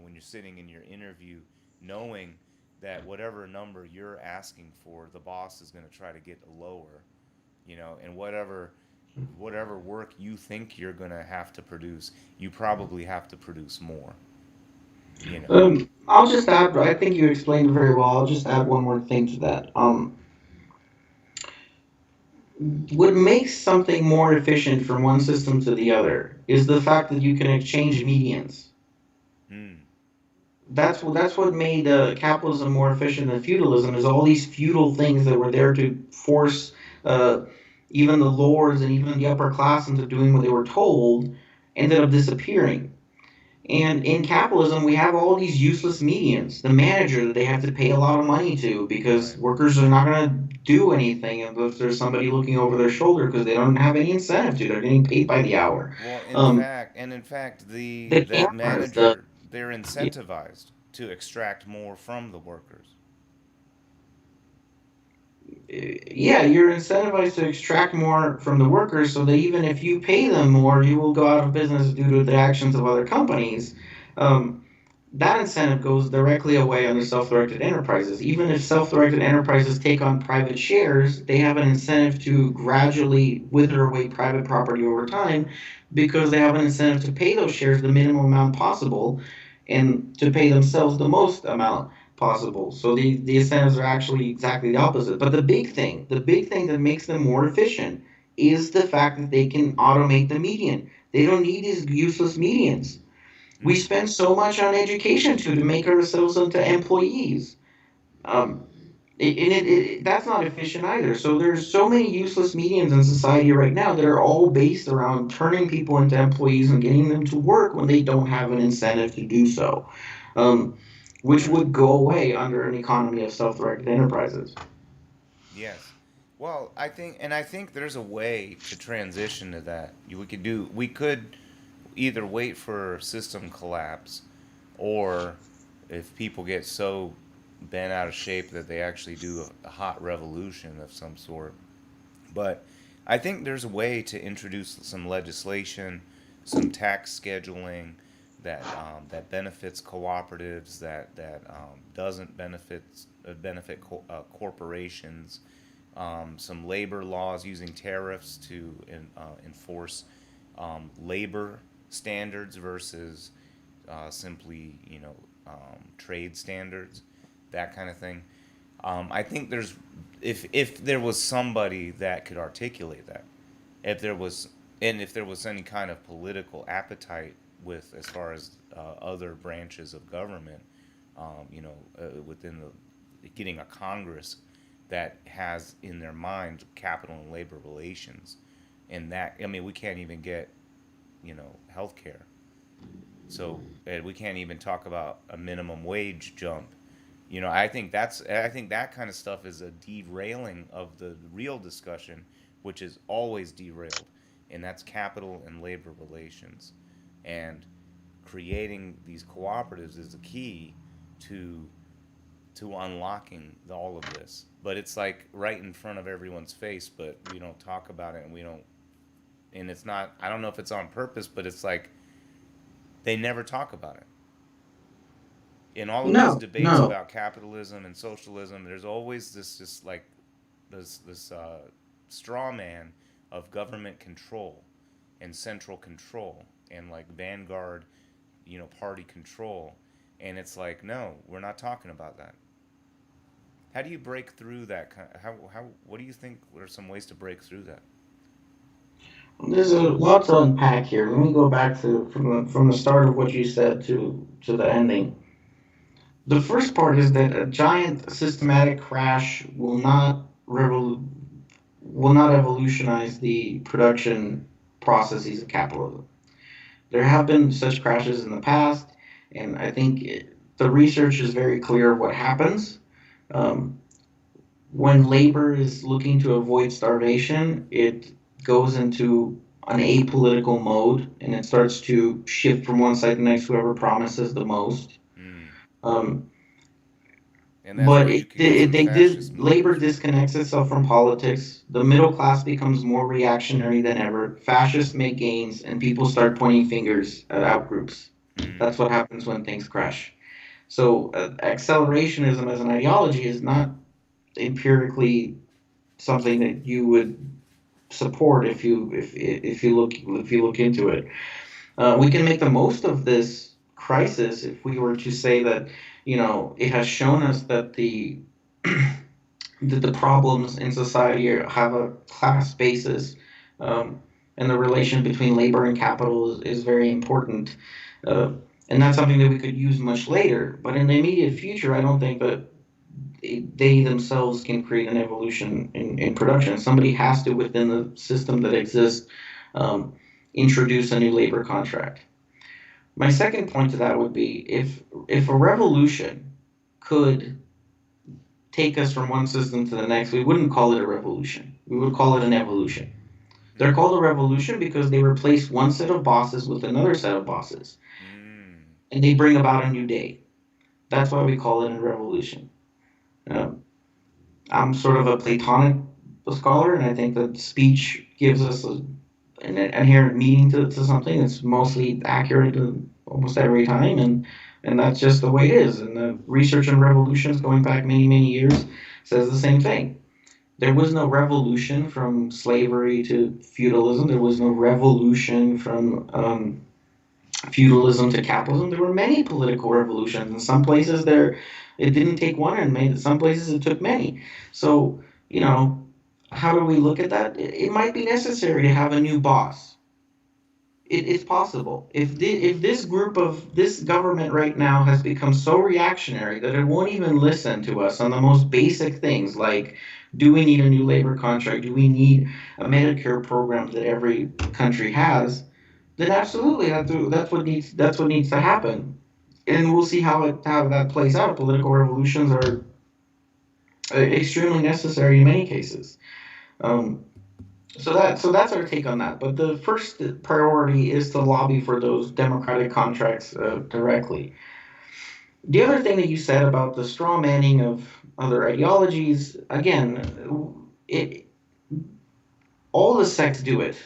When you're sitting in your interview, knowing that whatever number you're asking for, the boss is going to try to get lower. And whatever work you think you're going to have to produce, you probably have to produce more. You know. I'll just add. I think you explained it very well. I'll just add one more thing to that. What makes something more efficient from one system to the other is the fact that you can exchange medians. Hmm. That's what made capitalism more efficient than feudalism. Is all these feudal things that were there to force uh, even the lords and even the upper class into doing what they were told ended up disappearing. And in capitalism, we have all these useless medians. The manager that they have to pay a lot of money to because Right. workers are not going to do anything if there's somebody looking over their shoulder because they don't have any incentive to. They're getting paid by the hour. Well, Um, in fact, the the that cameras, the manager, they're incentivized to extract more from the workers. yeah, you're incentivized to extract more from the workers so that even if you pay them more, you will go out of business due to the actions of other companies. Um, that incentive goes directly away under self-directed enterprises. Even if self-directed enterprises take on private shares, they have an incentive to gradually wither away private property over time because they have an incentive to pay those shares the minimum amount possible and to pay themselves the most amount possible. So the incentives are actually exactly the opposite. But the big thing that makes them more efficient is the fact that they can automate the median. They don't need these useless medians. We Mm. spend so much on education to make ourselves into employees. Um, that's not efficient either. So there's so many useless mediums in society right now that are all based around turning people into employees and getting them to work when they don't have an incentive to do so, um, which Right. would go away under an economy of self-directed enterprises. Yes. Well, I think there's a way to transition to that. We could either wait for system collapse, or if people get so bent out of shape that they actually do a hot revolution of some sort. But I think there's a way to introduce some legislation, some tax scheduling that benefits cooperatives, that doesn't benefit corporations. Some labor laws using tariffs to enforce labor standards versus simply trade standards, that kind of thing. I think there's if there was somebody that could articulate that, if there was if there was any kind of political appetite with as far as other branches of government, within the getting a Congress that has in their mind capital and labor relations, and that I mean we can't even get healthcare, so we can't even talk about a minimum wage jump. I think that kind of stuff is a derailing of the real discussion, which is always derailed, and that's capital and labor relations. And creating these cooperatives is the key to unlocking all of this. But it's like right in front of everyone's face, but we don't talk about it, and we don't. And it's not. I don't know if it's on purpose, but it's like they never talk about it. In all of these No, debates no. about capitalism and socialism, there's always this like this straw man of government control and central control and like vanguard, party control, and it's like no, we're not talking about that. How do you break through that? How what do you think are some ways to break through that? There's a lot to unpack here. Let me go back to from the start of what you said to the ending. The first part is that a giant systematic crash will not evolutionize the production processes of capitalism. There have been such crashes in the past, and I think the research is very clear of what happens. Um, when labor is looking to avoid starvation, it goes into an apolitical mode and it starts to shift from one side to the next, whoever promises the most. Mm. Um, And that's but where you could get some they fascist did labor movements. disconnects itself from politics. The middle class becomes more reactionary than ever. Fascists make gains, and people start pointing fingers at outgroups. Mm. That's what happens when things crash. So, accelerationism as an ideology is not empirically something that you would support if you look into it. We can make the most of this crisis if we were to say that it has shown us that the problems in society have a class basis, um, and the relation between labor and capital is very important. Uh, and that's something that we could use much later. But in the immediate future, I don't think that they themselves can create an evolution in production. Somebody has to, within the system that exists, um, introduce a new labor contract. My second point to that would be if a revolution could take us from one system to the next, we wouldn't call it a revolution. We would call it an evolution. They're Mm. called a revolution because they replace one set of bosses with another set of bosses, Mm. and they bring about a new day. That's why we call it a revolution. Um, I'm sort of a Platonic scholar, and I think that speech gives us an inherent meaning to something that's mostly accurate almost every time, and that's just the way it is. And the research on revolutions going back many years says the same thing. There was no revolution from slavery to feudalism. There was no revolution from feudalism to capitalism. There were many political revolutions. In some places, there it didn't take one, and made some places it took many. So, you know, how do we look at that? It might be necessary to have a new boss. It's possible. If this group of this government right now has become so reactionary that it won't even listen to us on the most basic things like, do we need a new labor contract? Do we need a Medicare program that every country has? Then absolutely, that's what needs to happen, and we'll see how that plays out. Political revolutions are extremely necessary in many cases. Um, so that's our take on that. But the first priority is to lobby for those democratic contracts directly. The other thing that you said about the straw manning of other ideologies, again, it all the sects do it.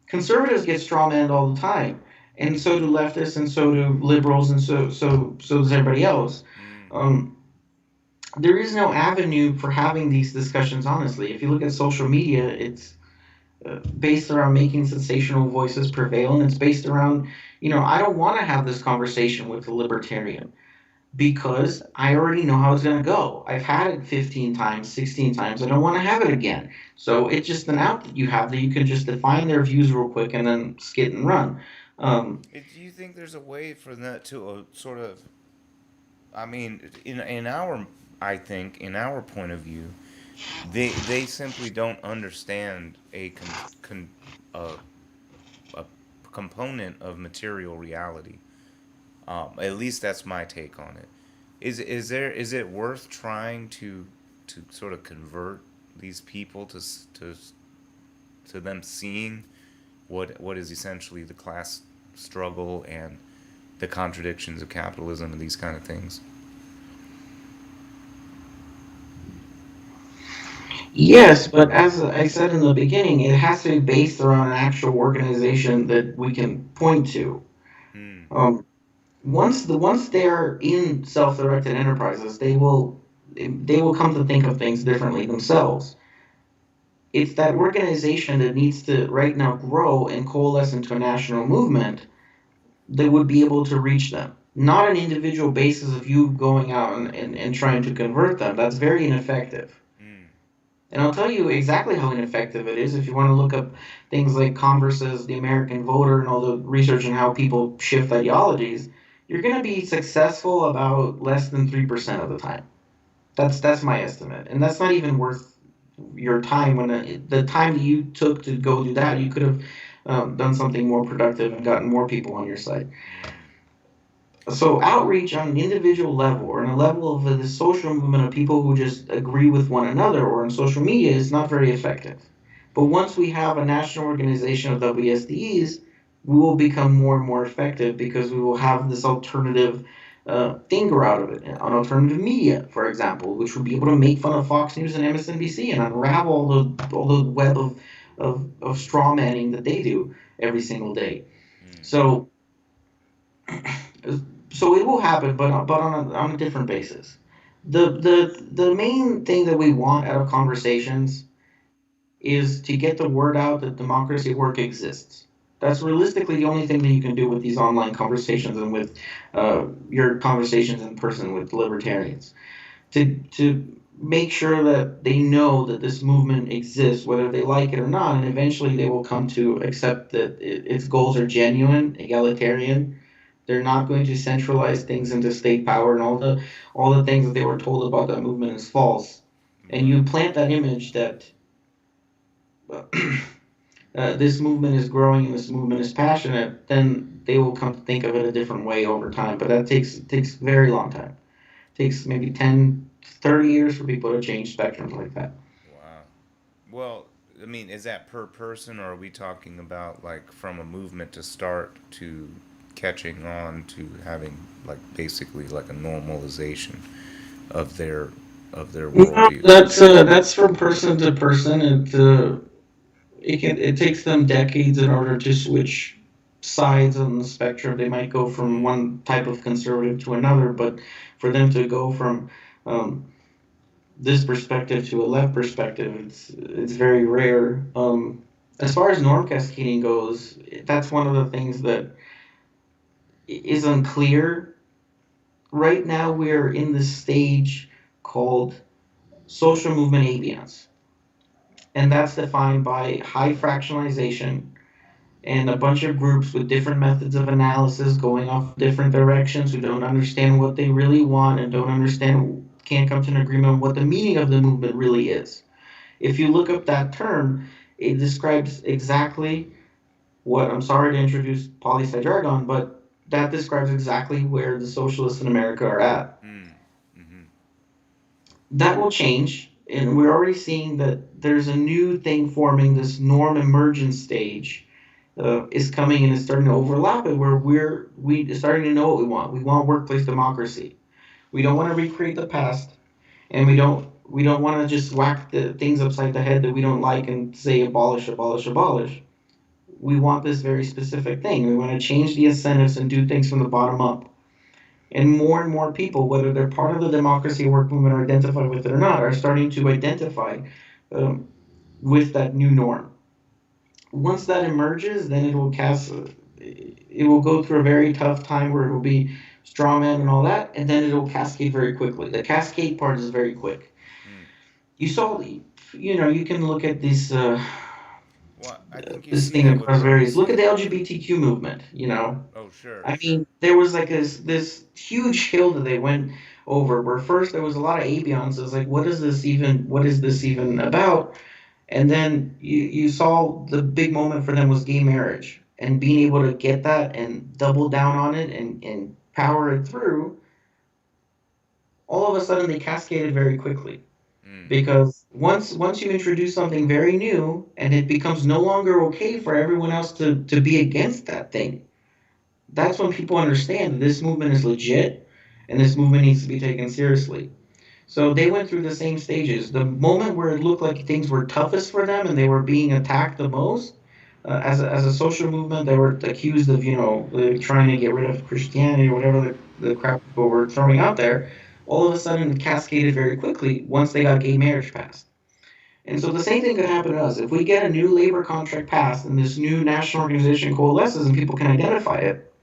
Conservatives get straw manned all the time, and so do leftists, and so do liberals, and so does everybody else. Mm. Um, there is no avenue for having these discussions honestly. If you look at social media, it's based around making sensational voices prevail, and it's based around, I don't want to have this conversation with a libertarian because I already know how it's going to go. I've had it 15 times, 16 times. I don't want to have it again. So it's just an out that you have that you can just define their views real quick and then skit and run. Um, Do you think there's a way for that to sort of? I mean, in our, I think in our point of view, they simply don't understand a, a component of material reality. At least that's my take on it. Is it worth trying to sort of convert these people to them seeing what is essentially the class struggle and the contradictions of capitalism and these kind of things? yes, but as I said in the beginning, it has to be based around an actual organization that we can point to. Hmm. Um, once they're in self-directed enterprises, they will come to think of things differently themselves. It's that organization that needs to right now grow and coalesce into a national movement that would be able to reach them. Not an individual basis of you going out and trying to convert them. That's very ineffective. Hmm. And I'll tell you exactly how ineffective it is if you want to look up things like Converse's The American Voter and all the research on how people shift ideologies. You're going to be successful about less than 3% of the time. That's my estimate, and that's not even worth your time. When the time that you took to go do that, you could have done something more productive and gotten more people on your side. Hmm. So outreach on an individual level or on a level of the social movement of people who just agree with one another or on social media is not very effective. But once we have a national organization of WSDEs, we will become more and more effective because we will have this alternative thing grow out of it. On alternative media, for example, which would be able to make fun of Fox News and MSNBC and unravel all the web of straw manning that they do every single day. Hmm. So so it will happen, but on a different basis. The main thing that we want out of conversations is to get the word out that democracy work exists. That's realistically the only thing that you can do with these online conversations and with your conversations in person with libertarians. To make sure that they know that this movement exists, whether they like it or not, and eventually they will come to accept that its goals are genuine, egalitarian. They're not going to centralize things into state power, and all the things that they were told about that movement is false. And you Right. plant that image that this movement is growing and this movement is passionate, then they will come to think of it a different way over time. But that takes a very long time. It takes maybe 10, 30 years for people to change spectrums like that. Wow. Well, I mean, is that per person, or are we talking about like from a movement to start to catching on to having like basically like a normalization of their of their No, worldviews? that's from person to person. It takes them decades in order to switch sides on the spectrum. They might go from one type of conservative to another, but for them to go from um, this perspective to a left perspective, it's very rare. As far as norm cascading goes, that's one of the things that is unclear. Right now, we're in this stage called social movement aviance, and that's defined by high fractionalization and a bunch of groups with different methods of analysis going off different directions who don't understand what they really want and don't understand, can't come to an agreement on what the meaning of the movement really is. If you look up that term, it describes exactly what, I'm sorry to introduce poli sci jargon, but that describes exactly where the socialists in America are at. Mm. Mm-hmm. That will change, and we're already seeing that there's a new thing forming. This norm emergence stage is coming and is starting to overlap it, where we starting to know what we want. We want workplace democracy. We don't want to recreate the past, and we don't want to just whack the things upside the head that we don't like and say abolish, abolish, abolish. We want this very specific thing. We want to change the incentives and do things from the bottom up. And more people, whether they're part of the democracy work movement or identify with it or not, are starting to identify um, with that new norm. Once that emerges, then it will go through a very tough time where it will be straw man and all that, and then it will cascade very quickly. The cascade part is very quick. Mm. You saw the, you can look at Well, I think you this see thing that with across Bernie various. Look at the Sanders. LGBTQ movement. Oh, sure, I sure. mean, there was like this huge hill that they went over. Where first there was a lot of abiance. It was like, what is this even about? And then you saw the big moment for them was gay marriage and being able to get that and double down on it and power it through. All of a sudden, they cascaded very quickly Mm. because once you introduce something very new and it becomes no longer okay for everyone else to be against that thing, that's when people understand that this movement is legit and this movement needs to be taken seriously. So they went through the same stages. The moment where it looked like things were toughest for them and they were being attacked the most, as a social movement, they were accused of, trying to get rid of Christianity or whatever the crap people were throwing out there. All of a sudden, it cascaded very quickly once they got gay marriage passed. And so the same thing could happen to us. If we get a new labor contract passed and this new national organization coalesces and people can identify it,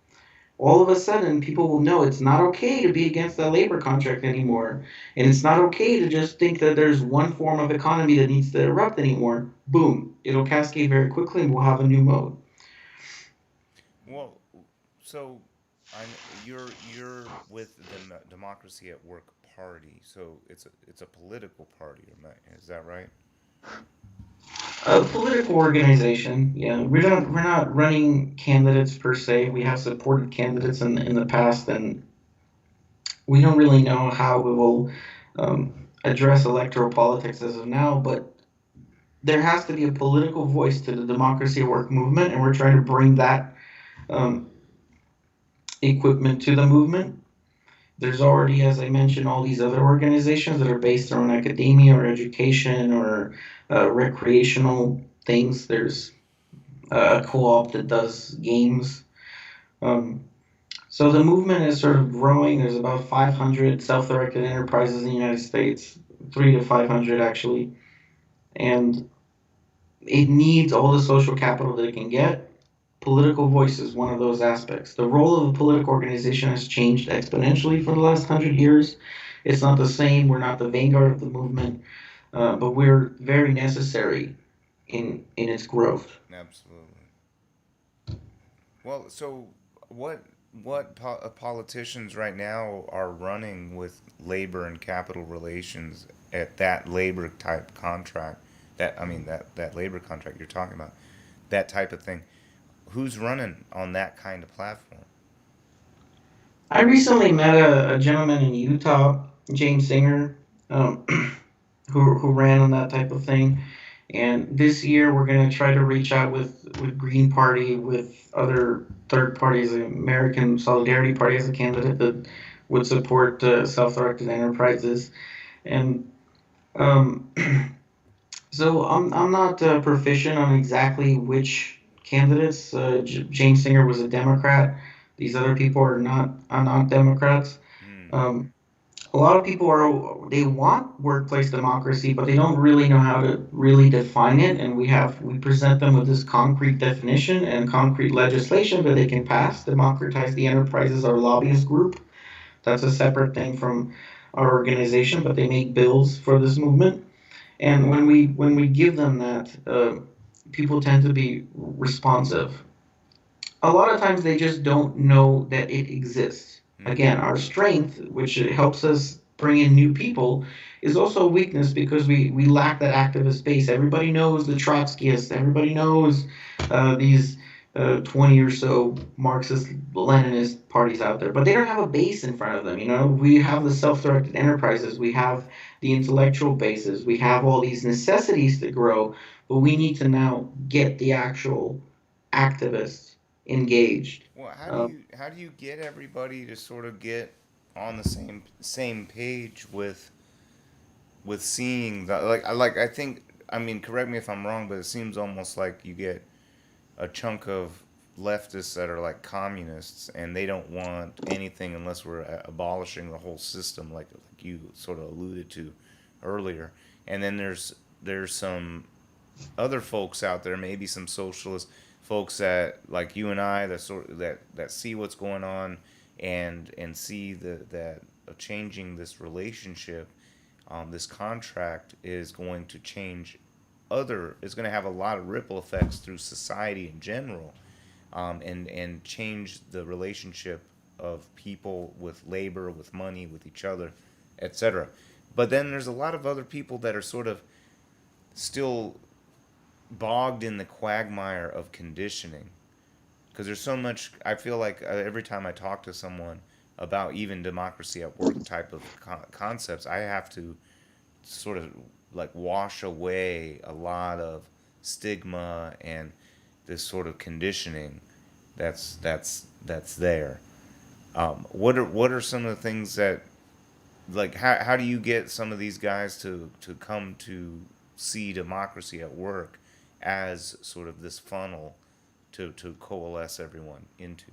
all of a sudden people will know it's not okay to be against that labor contract anymore. And it's not okay to just think that there's one form of economy that needs to erupt anymore. Boom. It'll cascade very quickly and we'll have a new mode. Well, so you're with the Democracy at Work Party, so it's a political party, is that right? A political organization, yeah. We're not running candidates per se. We have supported candidates in the past, and we don't really know how we will address electoral politics as of now. But there has to be a political voice to the democracy at work movement, and we're trying to bring that um, equipment to the movement. There's already, as I mentioned, all these other organizations that are based on academia or education or recreational things. There's a co-op that does games. Um, so the movement is sort of growing. There's about 500 self-directed enterprises in the United States, 3 to 500 actually, and it needs all the social capital that it can get. Political voice is one of those aspects. The role of a political organization has changed exponentially for the last 100 years. It's not the same. We're not the vanguard of the movement, but we're very necessary in its growth. Absolutely. Well, so what politicians right now are running with labor and capital relations at that labor type contract? That I mean that labor contract you're talking about, that type of thing. Who's running on that kind of platform? I recently met a gentleman in Utah, James Singer, um, who ran on that type of thing. And this year, we're going to try to reach out with Green Party, with other third parties, the American Solidarity Party as a candidate that would support self-directed enterprises. And um, so I'm not proficient on exactly which candidates. James Singer was a Democrat. These other people are not Democrats. Hmm. Um, a lot of people they want workplace democracy, but they don't really know how to really define it. And we present them with this concrete definition and concrete legislation that they can pass. Democratize the Enterprise is our lobbyist group. That's a separate thing from our organization, but they make bills for this movement. And Mm-hmm. when we give them that, people tend to be responsive. A lot of times they just don't know that it exists. Again, Mm-hmm. our strength, which helps us bring in new people, is also a weakness because we lack that activist base. Everybody knows the Trotskyists. Everybody knows these 20 or so Marxist Leninist parties out there, but they don't have a base in front of them. We have the self-directed enterprises. We have the intellectual bases. We have all these necessities to grow, but we need to now get the actual activists engaged. Well, Um, how do you get everybody to sort of get on the same page with seeing that? I think, I mean, correct me if I'm wrong, but it seems almost like you get a chunk of leftists that are like communists, and they don't want anything unless we're abolishing the whole system, like you sort of alluded to earlier. And then there's some other folks out there, maybe some socialist folks that like you and I, that see what's going on, and see that changing this relationship, this contract is going to change other is going to have a lot of ripple effects through society in general, and change the relationship of people with labor, with money, with each other, etc. But then there's a lot of other people that are sort of still bogged in the quagmire of conditioning, because there's so much. I feel like every time I talk to someone about even democracy at work type of concepts, I have to sort of like wash away a lot of stigma and this sort of conditioning that's there. What are some of the things that, like, how do you get some of these guys to come to see democracy at work as sort of this funnel to coalesce everyone into?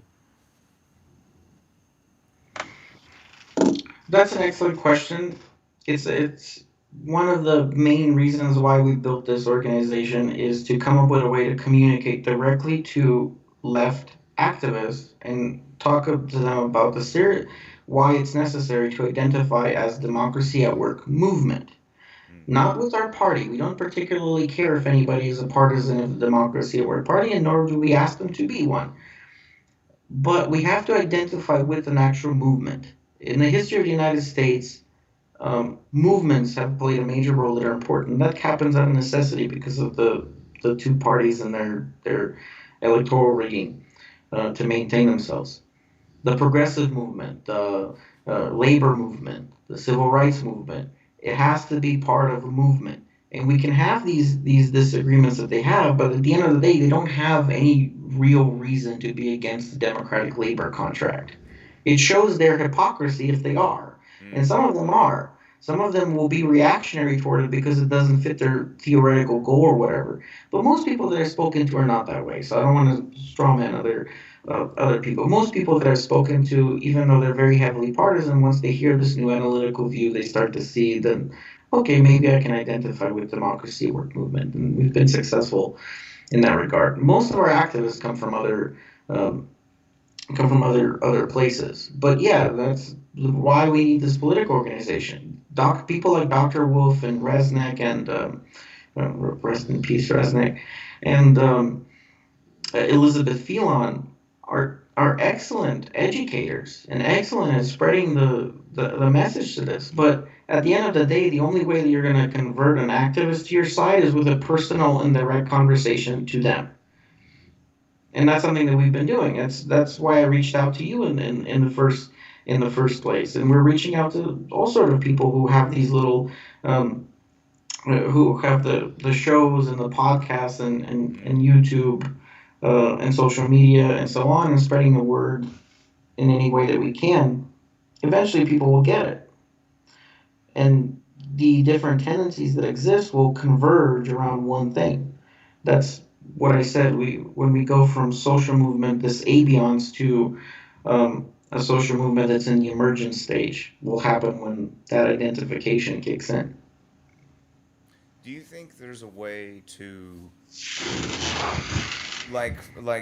that's an excellent question. It's one of the main reasons why we built this organization is to come up with a way to communicate directly to left activists and talk to them about why it's necessary to identify as democracy at work movement. Mm-hmm. Not with our party. We don't particularly care if anybody is a partisan of the democracy at work party, and nor do we ask them to be one. But we have to identify with an actual movement. In the history of the United States, movements have played a major role that are important. That happens out of necessity because of the two parties and their electoral rigging to maintain themselves. The progressive movement, the labor movement, the civil rights movement, it has to be part of a movement. And we can have these disagreements that they have, but at the end of the day, they don't have any real reason to be against the democratic labor contract. It shows their hypocrisy if they are. And some of them are. Some of them will be reactionary toward it because it doesn't fit their theoretical goal or whatever. But most people that I've spoken to are not that way. So I don't want to strawman other people. Most people that I've spoken to, even though they're very heavily partisan, once they hear this new analytical view, they start to see that, okay, maybe I can identify with democracy at work movement. And we've been successful in that regard. Most of our activists um, come from other places. But yeah, that's why we need this political organization. People like Dr. Wolf and Resnick and rest in peace, Resnick, and Elizabeth Phelan are excellent educators and excellent at spreading the message to this. But at the end of the day, the only way that you're going to convert an activist to your side is with a personal and direct conversation to them. And that's something that we've been doing. That's why I reached out to you in the first place. And we're reaching out to all sort of people who have these little who have the shows and the podcasts and YouTube and social media and so on, and spreading the word in any way that we can. Eventually, people will get it. And the different tendencies that exist will converge around one thing. That's what I said. When we go from social movement, this ambiance, to a social movement that's in the emergent stage, will happen when that identification kicks in. Do you think there's a way to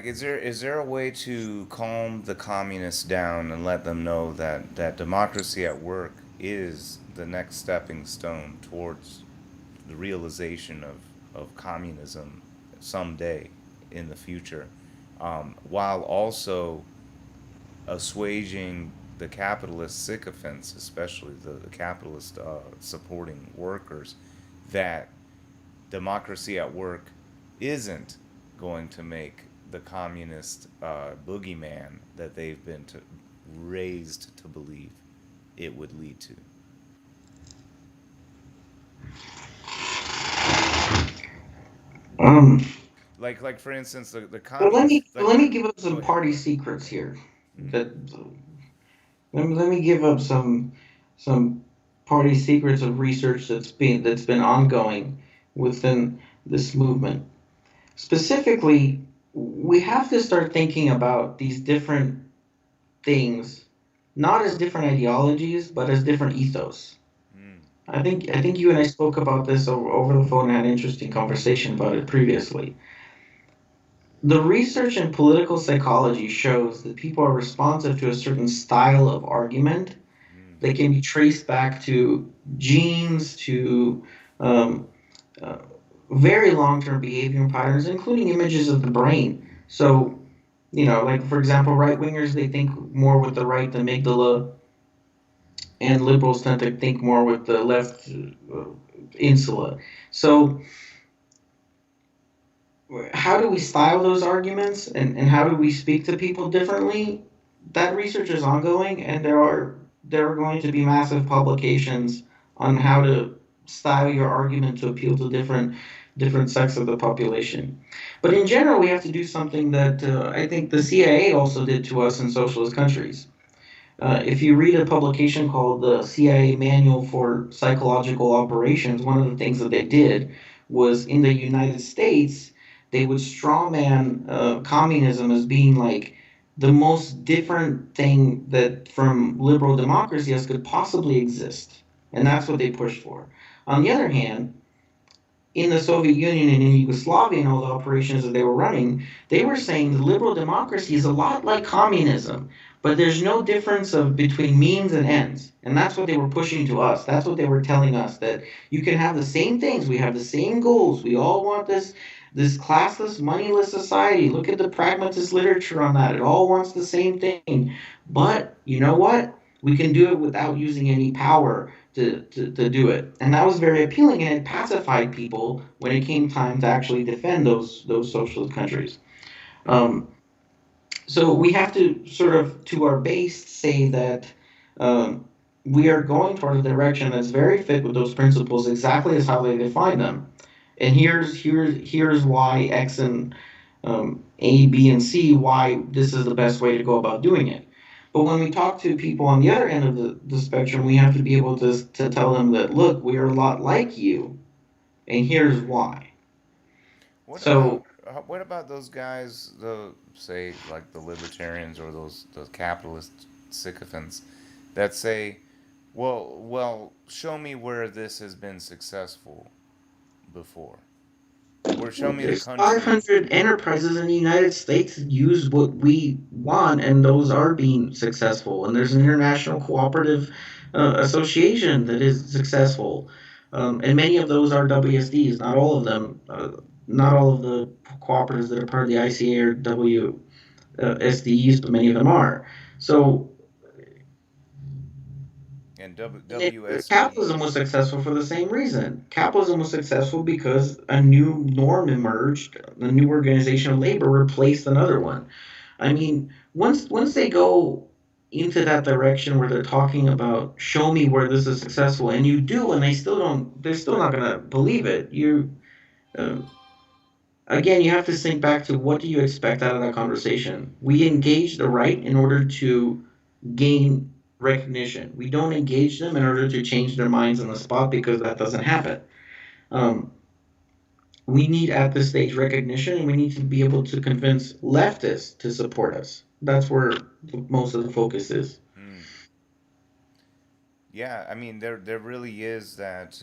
is there a way to calm the communists down and let them know that democracy at work is the next stepping stone towards the realization of communism someday in the future, while also assuaging the capitalist sycophants, especially the capitalist supporting workers, that democracy at work isn't going to make the communist boogeyman that they've been raised to believe it would lead to. Um, Like for instance, the well, communist like let me give up go some ahead. party secrets here. Mm-hmm. That let me give up some party secrets of research that's been ongoing within this movement. Specifically, we have to start thinking about these different things not as different ideologies, but as different ethos. Mm. I think you and I spoke about this over the phone and had an interesting conversation about it previously. The research in political psychology shows that people are responsive to a certain style of argument Mm. that can be traced back to genes, to um, uh, very long term behavior patterns, including images of the brain. So, like for example, right wingers, they think more with the right amygdala, and liberals tend to think more with the left insula. So, how do we style those arguments, and how do we speak to people differently? That research is ongoing, and there are going to be massive publications on how to style your argument to appeal to different sects of the population. But in general, we have to do something that I think the CIA also did to us in socialist countries. If you read a publication called the CIA Manual for Psychological Operations, one of the things that they did was in the United States, they would strawman communism as being like the most different thing that from liberal democracy as could possibly exist. And that's what they pushed for. On the other hand, in the Soviet Union and in Yugoslavia and all the operations that they were running, they were saying the liberal democracy is a lot like communism, but there's no difference of between means and ends. And that's what they were pushing to us. That's what they were telling us, that you can have the same things, we have the same goals. We all want this classless, moneyless society. Look at the pragmatist literature on that. It all wants the same thing. But you know what? We can do it without using any power to do it. And that was very appealing, and it pacified people when it came time to actually defend those socialist countries. Um, so we have to sort of, to our base, say that um, we are going toward a direction that's very fit with those principles exactly as how they define them. And here's why X and A, B, and C, why this is the best way to go about doing it. But when we talk to people on the other end of the spectrum, we have to be able to tell them that, look, we are a lot like you, and here's why. What about So, what about those guys, the say like the libertarians or those capitalist sycophants that say, well, show me where this has been successful before. Where show me the there's country. 500 enterprises in the United States that use what we want, and those are being successful. And there's an international cooperative association that is successful. And many of those are WSDs, not all of them. Not all of the cooperatives that are part of the ICA are WSDs, but many of them are. So And capitalism WSD. was successful for the same reason. Capitalism was successful because a new norm emerged, a new organization of labor replaced another one. I mean, once they go into that direction where they're talking about show me where this is successful, and you do, and they still don't, they're still not going to believe it. Uh, Again, you have to think back to what do you expect out of that conversation. We engage the right in order to gain recognition. We don't engage them in order to change their minds on the spot because that doesn't happen. Um, we need at this stage recognition, and we need to be able to convince leftists to support us. That's where most of the focus is. Hmm. Yeah, I mean, there really is that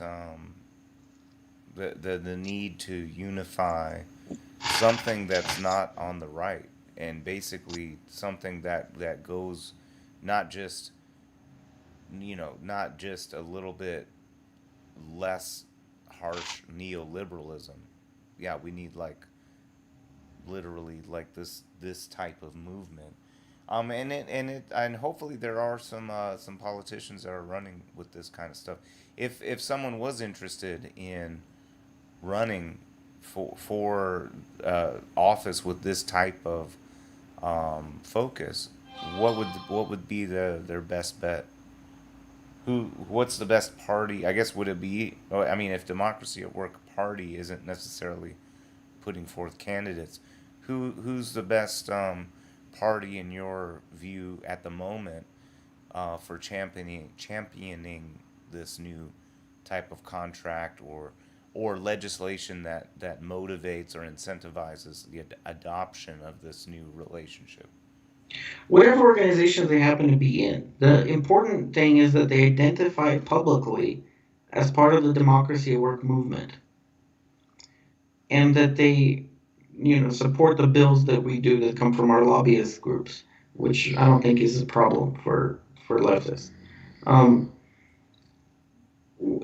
the need to unify something that's not on the right, and basically something that goes not just not just a little bit less harsh neoliberalism. Yeah, we need like literally like this type of movement. And hopefully there are some politicians that are running with this kind of stuff. If someone was interested in running for office with this type of focus, what would be their best bet? What's the best party? I guess would it be? I mean, if Democracy at Work Party isn't necessarily putting forth candidates, who's the best party in your view at the moment for championing this new type of contract or legislation that motivates or incentivizes the adoption of this new relationship? Whatever organization they happen to be in, the important thing is that they identify publicly as part of the Democracy at Work movement, and that they, support the bills that we do that come from our lobbyist groups, which I don't think is a problem for leftists. Um,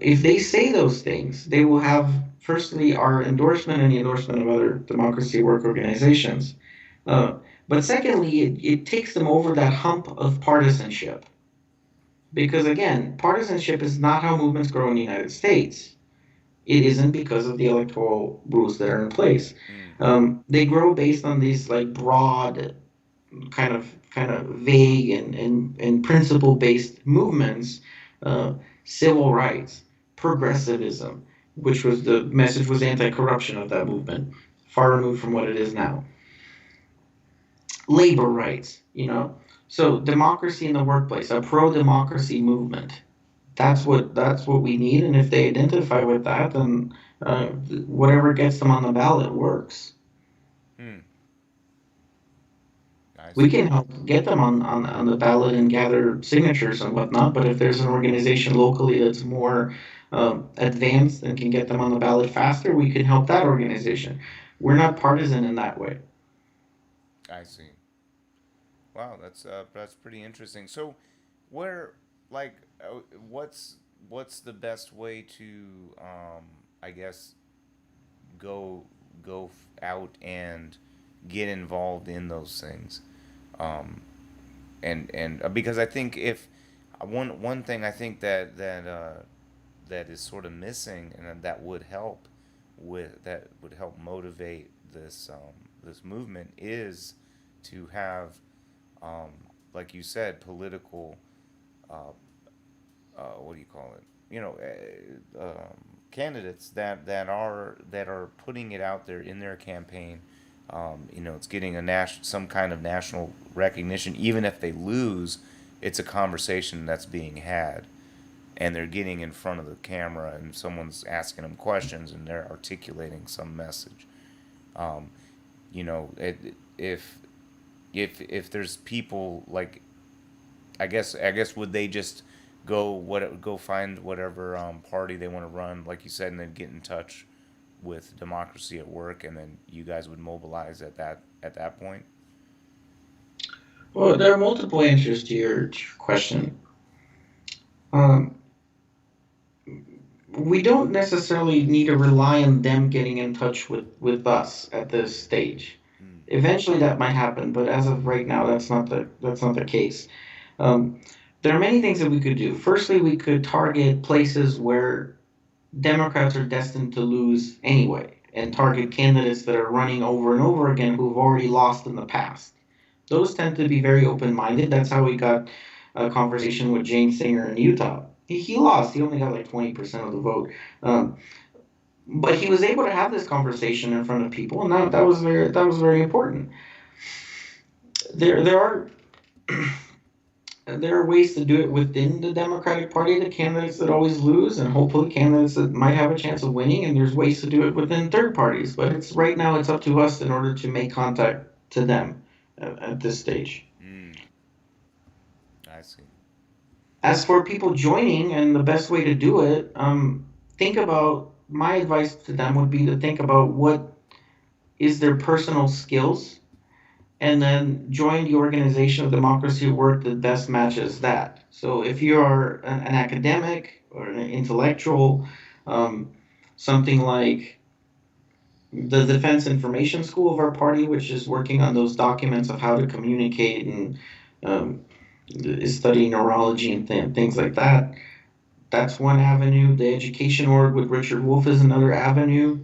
if they say those things, they will have firstly our endorsement and the endorsement of other Democracy at Work organizations. Uh, but secondly, it takes them over that hump of partisanship. Because again, partisanship is not how movements grow in the United States. It isn't because of the electoral rules that are in place. Mm, They grow based on these like broad, kind of vague and principle based movements, uh, civil rights, progressivism, which was the message was anti corruption of that movement, far removed from what it is now. Labor rights. So democracy in the workplace, a pro democracy movement. That's what we need, and if they identify with that, then whatever gets them on the ballot works. mm, I We see. can help get them on the ballot and gather signatures and whatnot, but if there's an organization locally that's more advanced and can get them on the ballot faster, we can help that organization. We're not partisan in that way. I see. Wow, that's pretty interesting. So, where like what's the best way to I guess go out and get involved in those things? Um, and because I think if one thing I think that is sort of missing and that would help motivate this movement is to have um, like you said, political, uh, what do you call it? Candidates that are putting it out there in their campaign. It's getting some kind of national recognition. Even if they lose, it's a conversation that's being had, and they're getting in front of the camera, and someone's asking them questions, and they're articulating some message. Um, if if there's people like I guess would they just go find whatever party they want to run like you said and then get in touch with Democracy at Work and then you guys would mobilize at that point. Well, there are multiple answers to your question. Um, we don't necessarily need to rely on them getting in touch with us at this stage. Mm, Eventually, that might happen, but as of right now, that's not the case. Um, there are many things that we could do. Firstly, we could target places where Democrats are destined to lose anyway, and target candidates that are running over and over again who've already lost in the past. Those tend to be very open minded. That's how we got a conversation with James Singer in Utah. He lost. He only got like 20% of the vote. Um, but he was able to have this conversation in front of people, and that was very important. There are there are ways to do it within the Democratic Party, the candidates that always lose, and hopefully candidates that might have a chance of winning. And there's ways to do it within third parties. But it's right now it's up to us in order to make contact to them at this stage. Mm, I see. As for people joining and the best way to do it, think about my advice to them would be to think about what is their personal skills and then join the organization of democracy work that best matches that. So if you are an academic or an intellectual, um, something like the Defense Information School of our party, which is working on those documents of how to communicate and um, is studying neurology and things like that. That's one avenue. The education org with Richard Wolff is another avenue.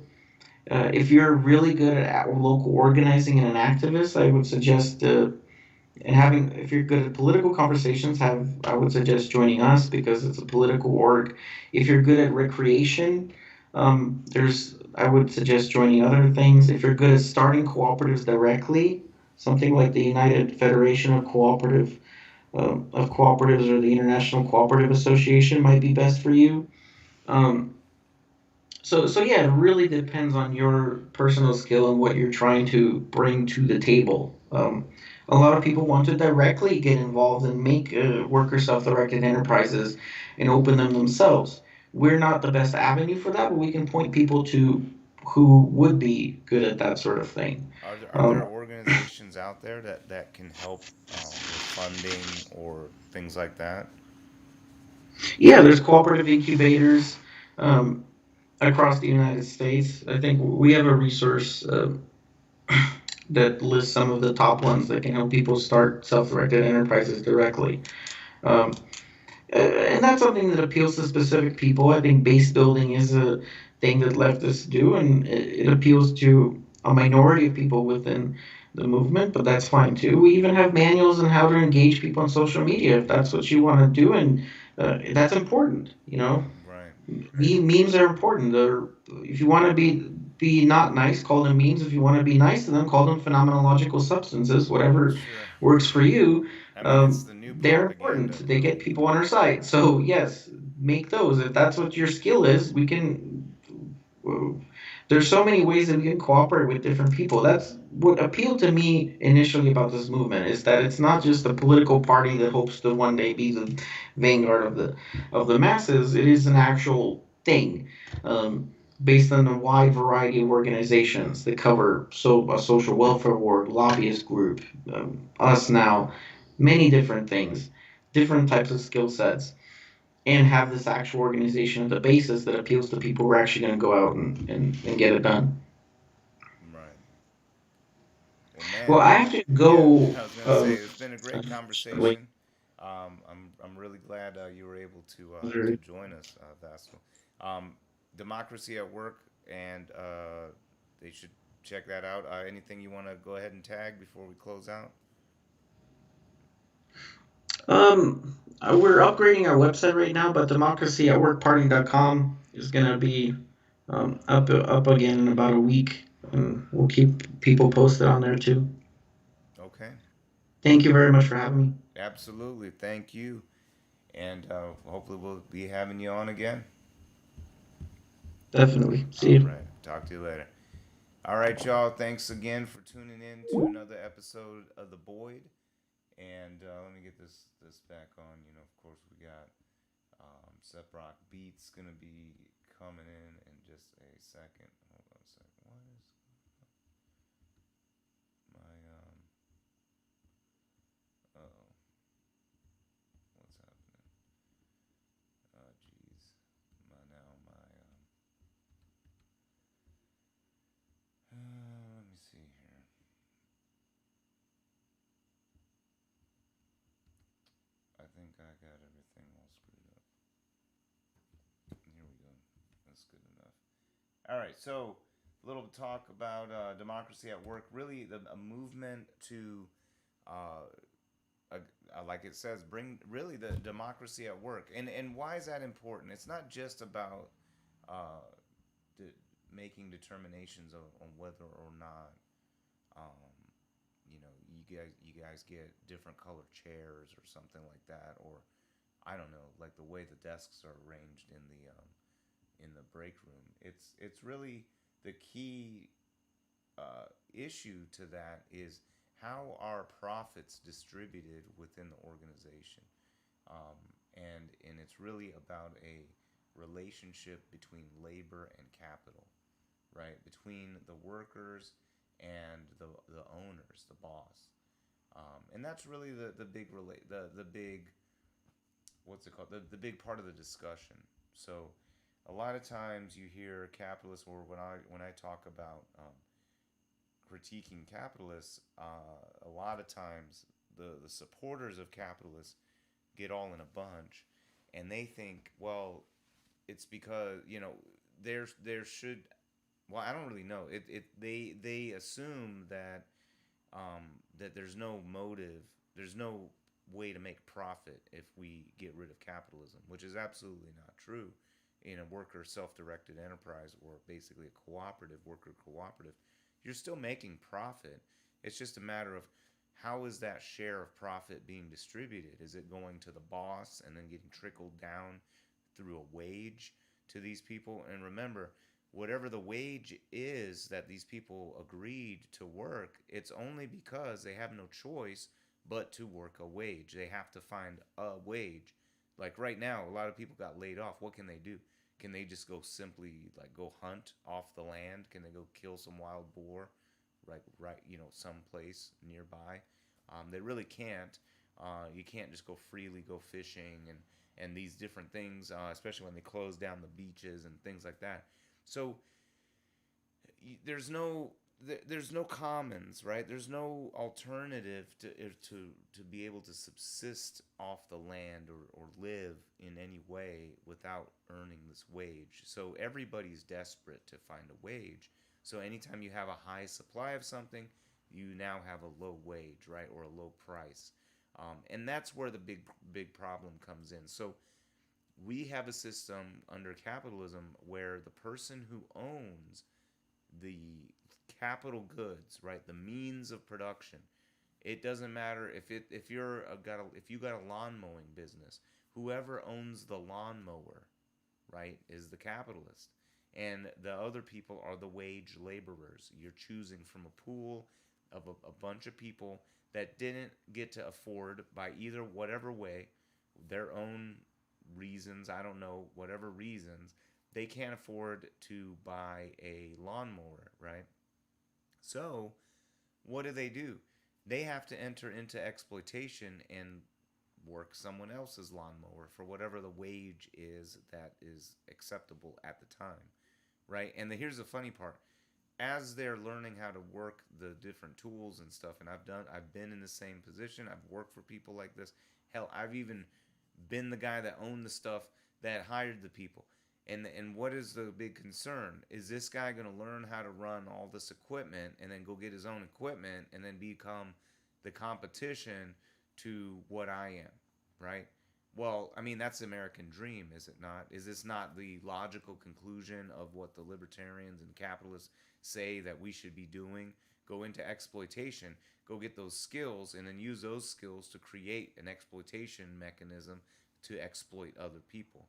If you're really good at local organizing and an activist, I would suggest and having if you're good at political conversations, have I would suggest joining us because it's a political org. If you're good at recreation, there's I would suggest joining other things. If you're good at starting cooperatives directly, something like the United Federation of Cooperatives or the International Cooperative Association might be best for you. Um, so yeah, it really depends on your personal skill and what you're trying to bring to the table. A lot of people want to directly get involved and make worker self-directed enterprises and open them themselves. We're not the best avenue for that, but we can point people to who would be good at that sort of thing. Are there Um, organizations out there that can help with funding or things like that? yeah, there's cooperative incubators um, across the United States. I think we have a resource that lists some of the top ones that can help people start self-directed enterprises directly. Um, and that's something that appeals to specific people. I think base building is a thing that leftists do, and it appeals to a minority of people within the movement, but that's fine too. We even have manuals on how to engage people on social media if that's what you want to do, and that's important. You know, Right. memes are important. If you want to be not nice, call them memes. If you want to be nice to them, call them phenomenological substances. Whatever Sure. works for you. I mean, it's the new They're important. propaganda. They get people on our side. So yes, make those. If that's what your skill is, we can. There's so many ways that we can cooperate with different people. That's what appealed to me initially about this movement is that it's not just a political party that hopes to one day be the vanguard of the masses. It is an actual thing, based on a wide variety of organizations that cover a social welfare board, lobbyist group, us now, many different things, different types of skill sets and have this actual organization at the basis that appeals to people who are actually going to go out and get it done. Right. Well, Well, man. I have to Yeah, go. I was gonna say it's been a great Like, conversation. I'm really glad you were able to join us, Vasil. Um, Democracy at Work, and they should check that out. Anything you want to go ahead and tag before we close out? we're upgrading our website right now, but democracyatworkparty.com is going to be up again in about a week, and we'll keep people posted on there too. Okay, Thank you very much for having me. absolutely. Thank you, and hopefully we'll be having you on again. Definitely. See All you. right, talk to you later. All right, y'all. Thanks again for tuning in to another episode of The Boyd. And let me get this back on. You know, of course, we got Seprock Beats gonna be coming in just a second. Hold on a second. What is my oh, what's happening? Oh, jeez. My now my let me see here. I think I got everything all screwed up. Here we go. That's good enough. All right, so a little talk about democracy at work. Really, a movement to, uh, like it says, bring really the democracy at work. And why is that important? It's not just about uh, making determinations on whether or not um, you guys get different colored chairs or something like that, or I don't know, like the way the desks are arranged in the break room. It's really the key issue to that is how are profits distributed within the organization, and it's really about a relationship between labor and capital, right? Between the workers and the owners, the boss, and that's really the big the big, what's it called, the big part of the discussion. So a lot of times you hear capitalists, or when I talk about critiquing capitalists, a lot of times the supporters of capitalists get all in a bunch, and they think, well, it's because there should, well, I don't really know. They assume that there's no motive, there's no way to make profit if we get rid of capitalism, which is absolutely not true. In a worker self-directed enterprise, or basically a cooperative, worker cooperative, you're still making profit. It's just a matter of how is that share of profit being distributed? Is it going to the boss and then getting trickled down through a wage to these people? And remember, whatever the wage is that these people agreed to work, it's only because they have no choice but to work a wage. They have to find a wage. Like right now, a lot of people got laid off. What can they do? Can they just go simply like go hunt off the land? Can they go kill some wild boar, right, someplace nearby? They really can't. You can't just go freely go fishing and these different things, especially when they close down the beaches and things like that. So there's no commons, right? There's no alternative to be able to subsist off the land, or live in any way without earning this wage. So everybody's desperate to find a wage. So anytime you have a high supply of something, you now have a low wage, right, or a low price, and that's where the big problem comes in. So we have a system under capitalism where the person who owns the capital goods, right, the means of production, it doesn't matter if you got a lawn mowing business, whoever owns the lawnmower, right, is the capitalist, and the other people are the wage laborers. You're choosing from a pool of a bunch of people that didn't get to afford, by either whatever way, their own reasons, I don't know, whatever reasons, they can't afford to buy a lawnmower, right? So what do? They have to enter into exploitation and work someone else's lawnmower for whatever the wage is that is acceptable at the time, right? And here's the funny part: as they're learning how to work the different tools and stuff, and I've been in the same position. I've worked for people like this. Hell, I've even been the guy that owned the stuff that hired the people. And what is the big concern? Is this guy going to learn how to run all this equipment and then go get his own equipment and then become the competition to what I am, right? Well, I mean, that's the American dream, is it not? Is this not the logical conclusion of what the libertarians and capitalists say that we should be doing? Go into exploitation, go get those skills, and then use those skills to create an exploitation mechanism to exploit other people,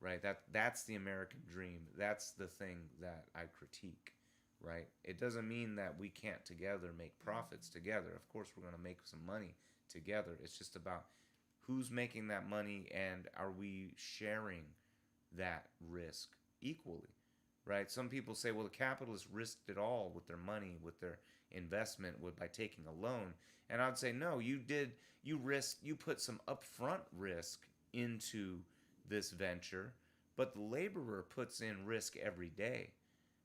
right? That's the American dream. That's the thing that I critique, right? It doesn't mean that we can't together make profits together. Of course, we're going to make some money together. It's just about who's making that money, and are we sharing that risk equally, right? Some people say, well, the capitalists risked it all with their money, with their investment, by taking a loan. And I'd say, no, you put some upfront risk into this venture, but the laborer puts in risk every day.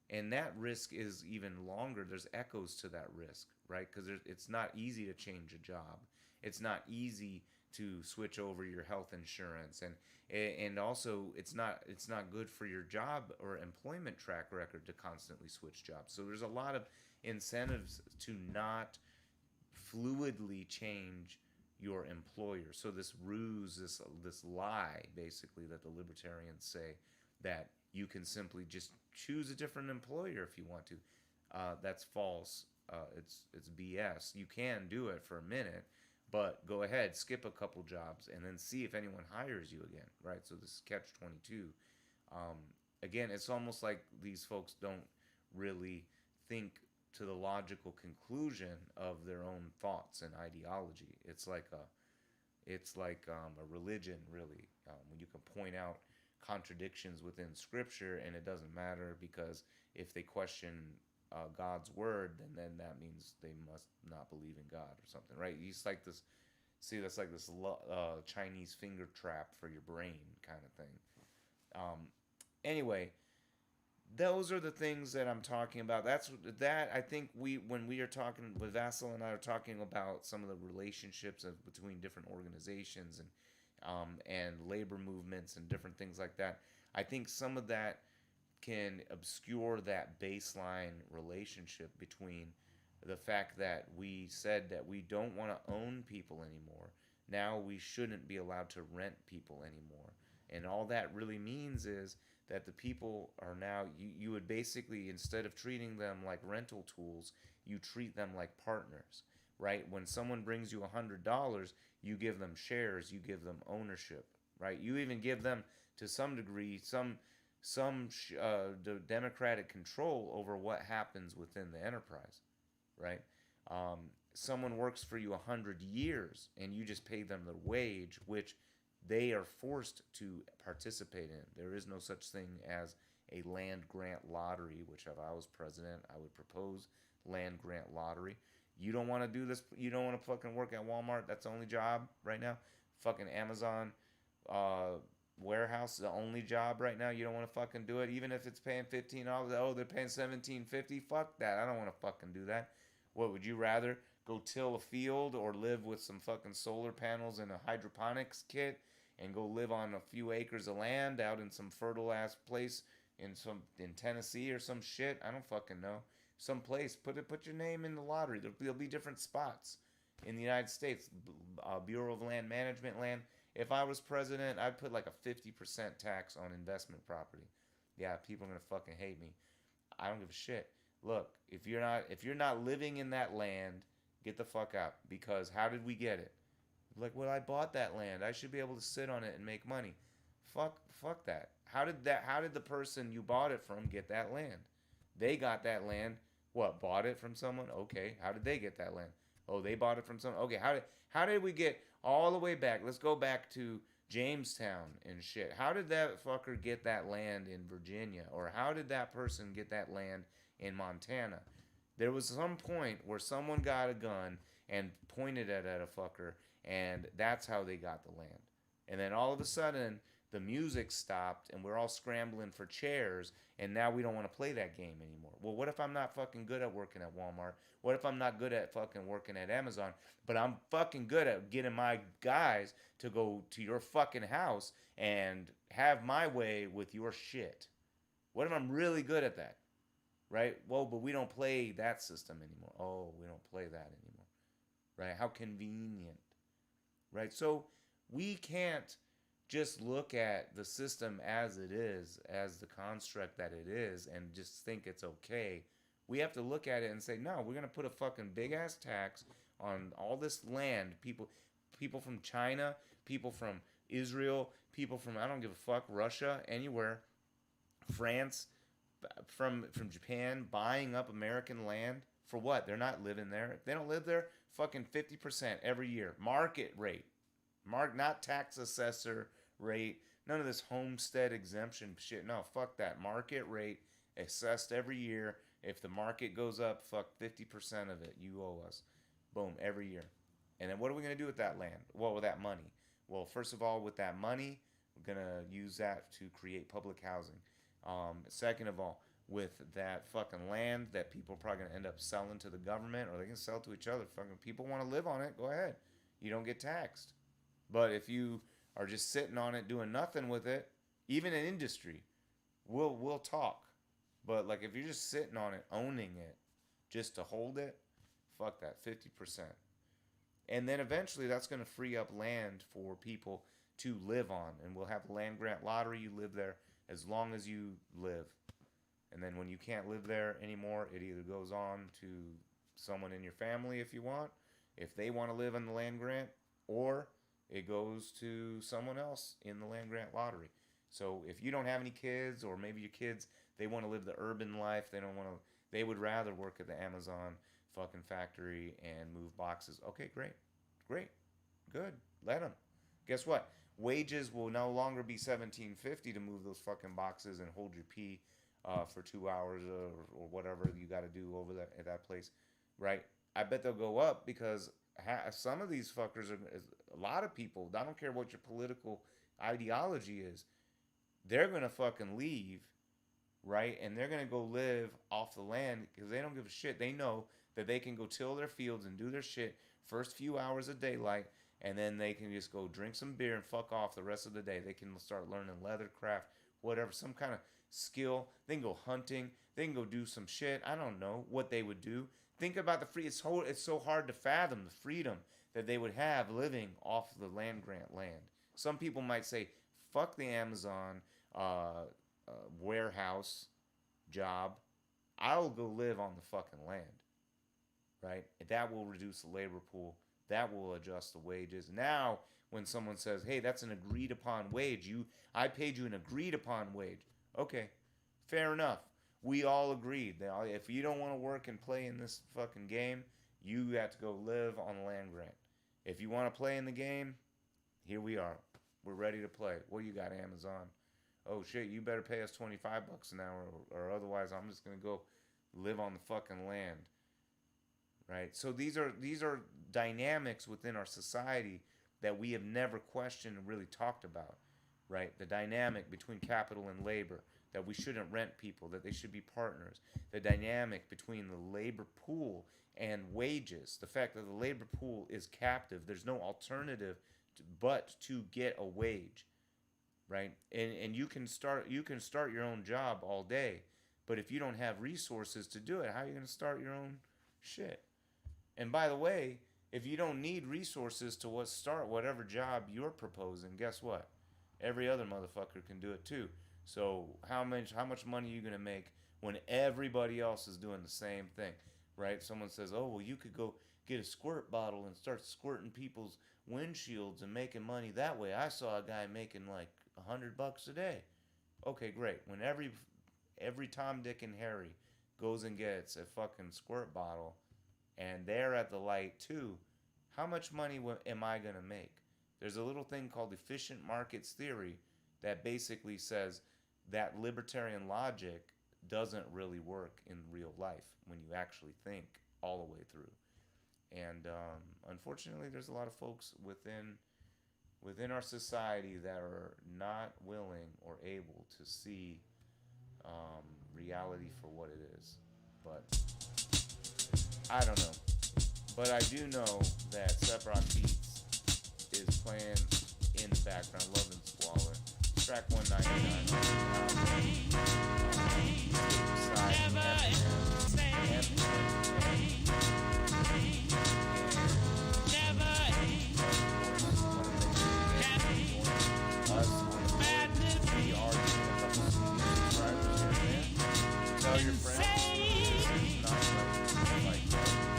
And that risk is even longer. There's echoes to that risk, right? Because it's not easy to change a job. It's not easy to switch over your health insurance, and also it's not good for your job or employment track record to constantly switch jobs. So there's a lot of incentives to not fluidly change your employer. So this ruse, this lie, basically, that the libertarians say, that you can simply just choose a different employer if you want to. That's false. It's BS. You can do it for a minute, but go ahead, skip a couple jobs, and then see if anyone hires you again, right? So this is catch 22. Again, it's almost like these folks don't really think to the logical conclusion of their own thoughts and ideology. It's like a religion, really, when you can point out contradictions within Scripture, and it doesn't matter because if they question God's word, then that means they must not believe in God or something, right? It's like this. See, that's like this Chinese finger trap for your brain kind of thing. Anyway, those are the things that I'm talking about. That I think when we are talking with Vasil and I are talking about some of the relationships between different organizations and labor movements and different things like that. I think some of that can obscure that baseline relationship between the fact that we said that we don't want to own people anymore. Now we shouldn't be allowed to rent people anymore. And all that really means is that the people are now, you would basically, instead of treating them like rental tools, you treat them like partners, right? When someone brings you $100, you give them shares, you give them ownership, right? You even give them, to some degree, some democratic control over what happens within the enterprise, right? Someone works for you 100 years and you just pay them the wage, which they are forced to participate in. There is no such thing as a land grant lottery, which if I was president, I would propose land grant lottery. You don't want to do this. You don't want to fucking work at Walmart. That's the only job right now. Fucking Amazon warehouse is the only job right now. You don't want to fucking do it, even if it's paying $15. Oh, they're paying $17.50. Fuck that. I don't want to fucking do that. What would you rather? Go till a field or live with some fucking solar panels and a hydroponics kit and go live on a few acres of land out in some fertile ass place in Tennessee or some shit? I don't fucking know. Some place. Put your name in the lottery. There'll be different spots in the United States. Bureau of Land Management land. If I was president, I'd put like a 50% tax on investment property. Yeah, people are gonna fucking hate me. I don't give a shit. Look, if you're not living in that land, get the fuck out. Because how did we get it? Like, well, I bought that land. I should be able to sit on it and make money. Fuck that. How did the person you bought it from get that land? They got that land. What? Bought it from someone? Okay. How did they get that land? Oh, they bought it from someone. Okay. How did we get all the way back? Let's go back to Jamestown and shit. How did that fucker get that land in Virginia? Or how did that person get that land in Montana? There was some point where someone got a gun and pointed it at a fucker, and that's how they got the land. And then all of a sudden, the music stopped, and we're all scrambling for chairs, and now we don't want to play that game anymore. Well, what if I'm not fucking good at working at Walmart? What if I'm not good at fucking working at Amazon, but I'm fucking good at getting my guys to go to your fucking house and have my way with your shit? What if I'm really good at that? Right? Well, but we don't play that system anymore. Oh, we don't play that anymore. Right? How convenient. Right? So we can't just look at the system as it is, as the construct that it is, and just think it's okay. We have to look at it and say, no, we're going to put a fucking big ass tax on all this land. People from China, people from Israel, people from, I don't give a fuck, Russia, anywhere, France, from Japan, buying up American land. For what? They're not living there. If they don't live there, fucking 50% every year. Market rate. Not tax assessor rate. None of this homestead exemption shit. No, fuck that. Market rate assessed every year. If the market goes up, fuck 50% of it. You owe us. Boom, every year. And then what are we going to do with that land? Well, with that money. Well, first of all, with that money, we're going to use that to create public housing. Second of all, with that fucking land that people are probably going to end up selling to the government, or they can sell to each other. Fucking people want to live on it, go ahead. You don't get taxed. But if you are just sitting on it doing nothing with it, even in industry, we'll talk. But like if you're just sitting on it, owning it, just to hold it, fuck that, 50%. And then eventually that's going to free up land for people to live on. And we'll have a land grant lottery. You live there as long as you live. And then when you can't live there anymore, it either goes on to someone in your family if you want, if they want to live on the land grant, or it goes to someone else in the land grant lottery. So if you don't have any kids, or maybe your kids, they want to live the urban life, they would rather work at the Amazon fucking factory and move boxes. Okay, great, great, good, let them. Guess what? Wages will no longer be $17.50 to move those fucking boxes and hold your pee for 2 hours or whatever you got to do over that at that place, right? I bet they'll go up because some of these fuckers a lot of people. I don't care what your political ideology is, they're gonna fucking leave, right? And they're gonna go live off the land because they don't give a shit. They know that they can go till their fields and do their shit first few hours of daylight, and then they can just go drink some beer and fuck off the rest of the day. They can start learning leather craft, whatever, some kind of skill. They can go hunting. They can go do some shit. I don't know what they would do. Think about the free. It's so hard to fathom the freedom that they would have living off the land grant land. Some people might say, "Fuck the Amazon warehouse job. I'll go live on the fucking land." Right? That will reduce the labor pool. That will adjust the wages. Now, when someone says, "Hey, that's an agreed upon wage. I paid you an agreed upon wage." Okay, fair enough. We all agreed that if you don't want to work and play in this fucking game, you have to go live on the land grant. If you want to play in the game, here we are. We're ready to play. What you got, Amazon? Oh shit, you better pay us $25 an hour, or otherwise I'm just gonna go live on the fucking land. Right? So these are dynamics within our society that we have never questioned and really talked about. Right? The dynamic between capital and labor, that we shouldn't rent people, that they should be partners. The dynamic between the labor pool and wages, the fact that the labor pool is captive, there's no alternative but to get a wage, right? And you can start your own job all day, but if you don't have resources to do it, how are you going to start your own shit? And by the way, if you don't need resources to start whatever job you're proposing, guess what? Every other motherfucker can do it too. So how much money are you gonna make when everybody else is doing the same thing, right? Someone says, "Oh, well, you could go get a squirt bottle and start squirting people's windshields and making money that way. I saw a guy making like $100 a day." Okay, great. When every Tom, Dick, and Harry goes and gets a fucking squirt bottle, and they're at the light too, how much money am I gonna make? There's a little thing called efficient markets theory that basically says that libertarian logic doesn't really work in real life when you actually think all the way through. And unfortunately, there's a lot of folks within our society that are not willing or able to see reality for what it is. But I don't know. But I do know that Separate Beats is playing in the background, Love and Squalor. Track 199. Tell your friends. This is not like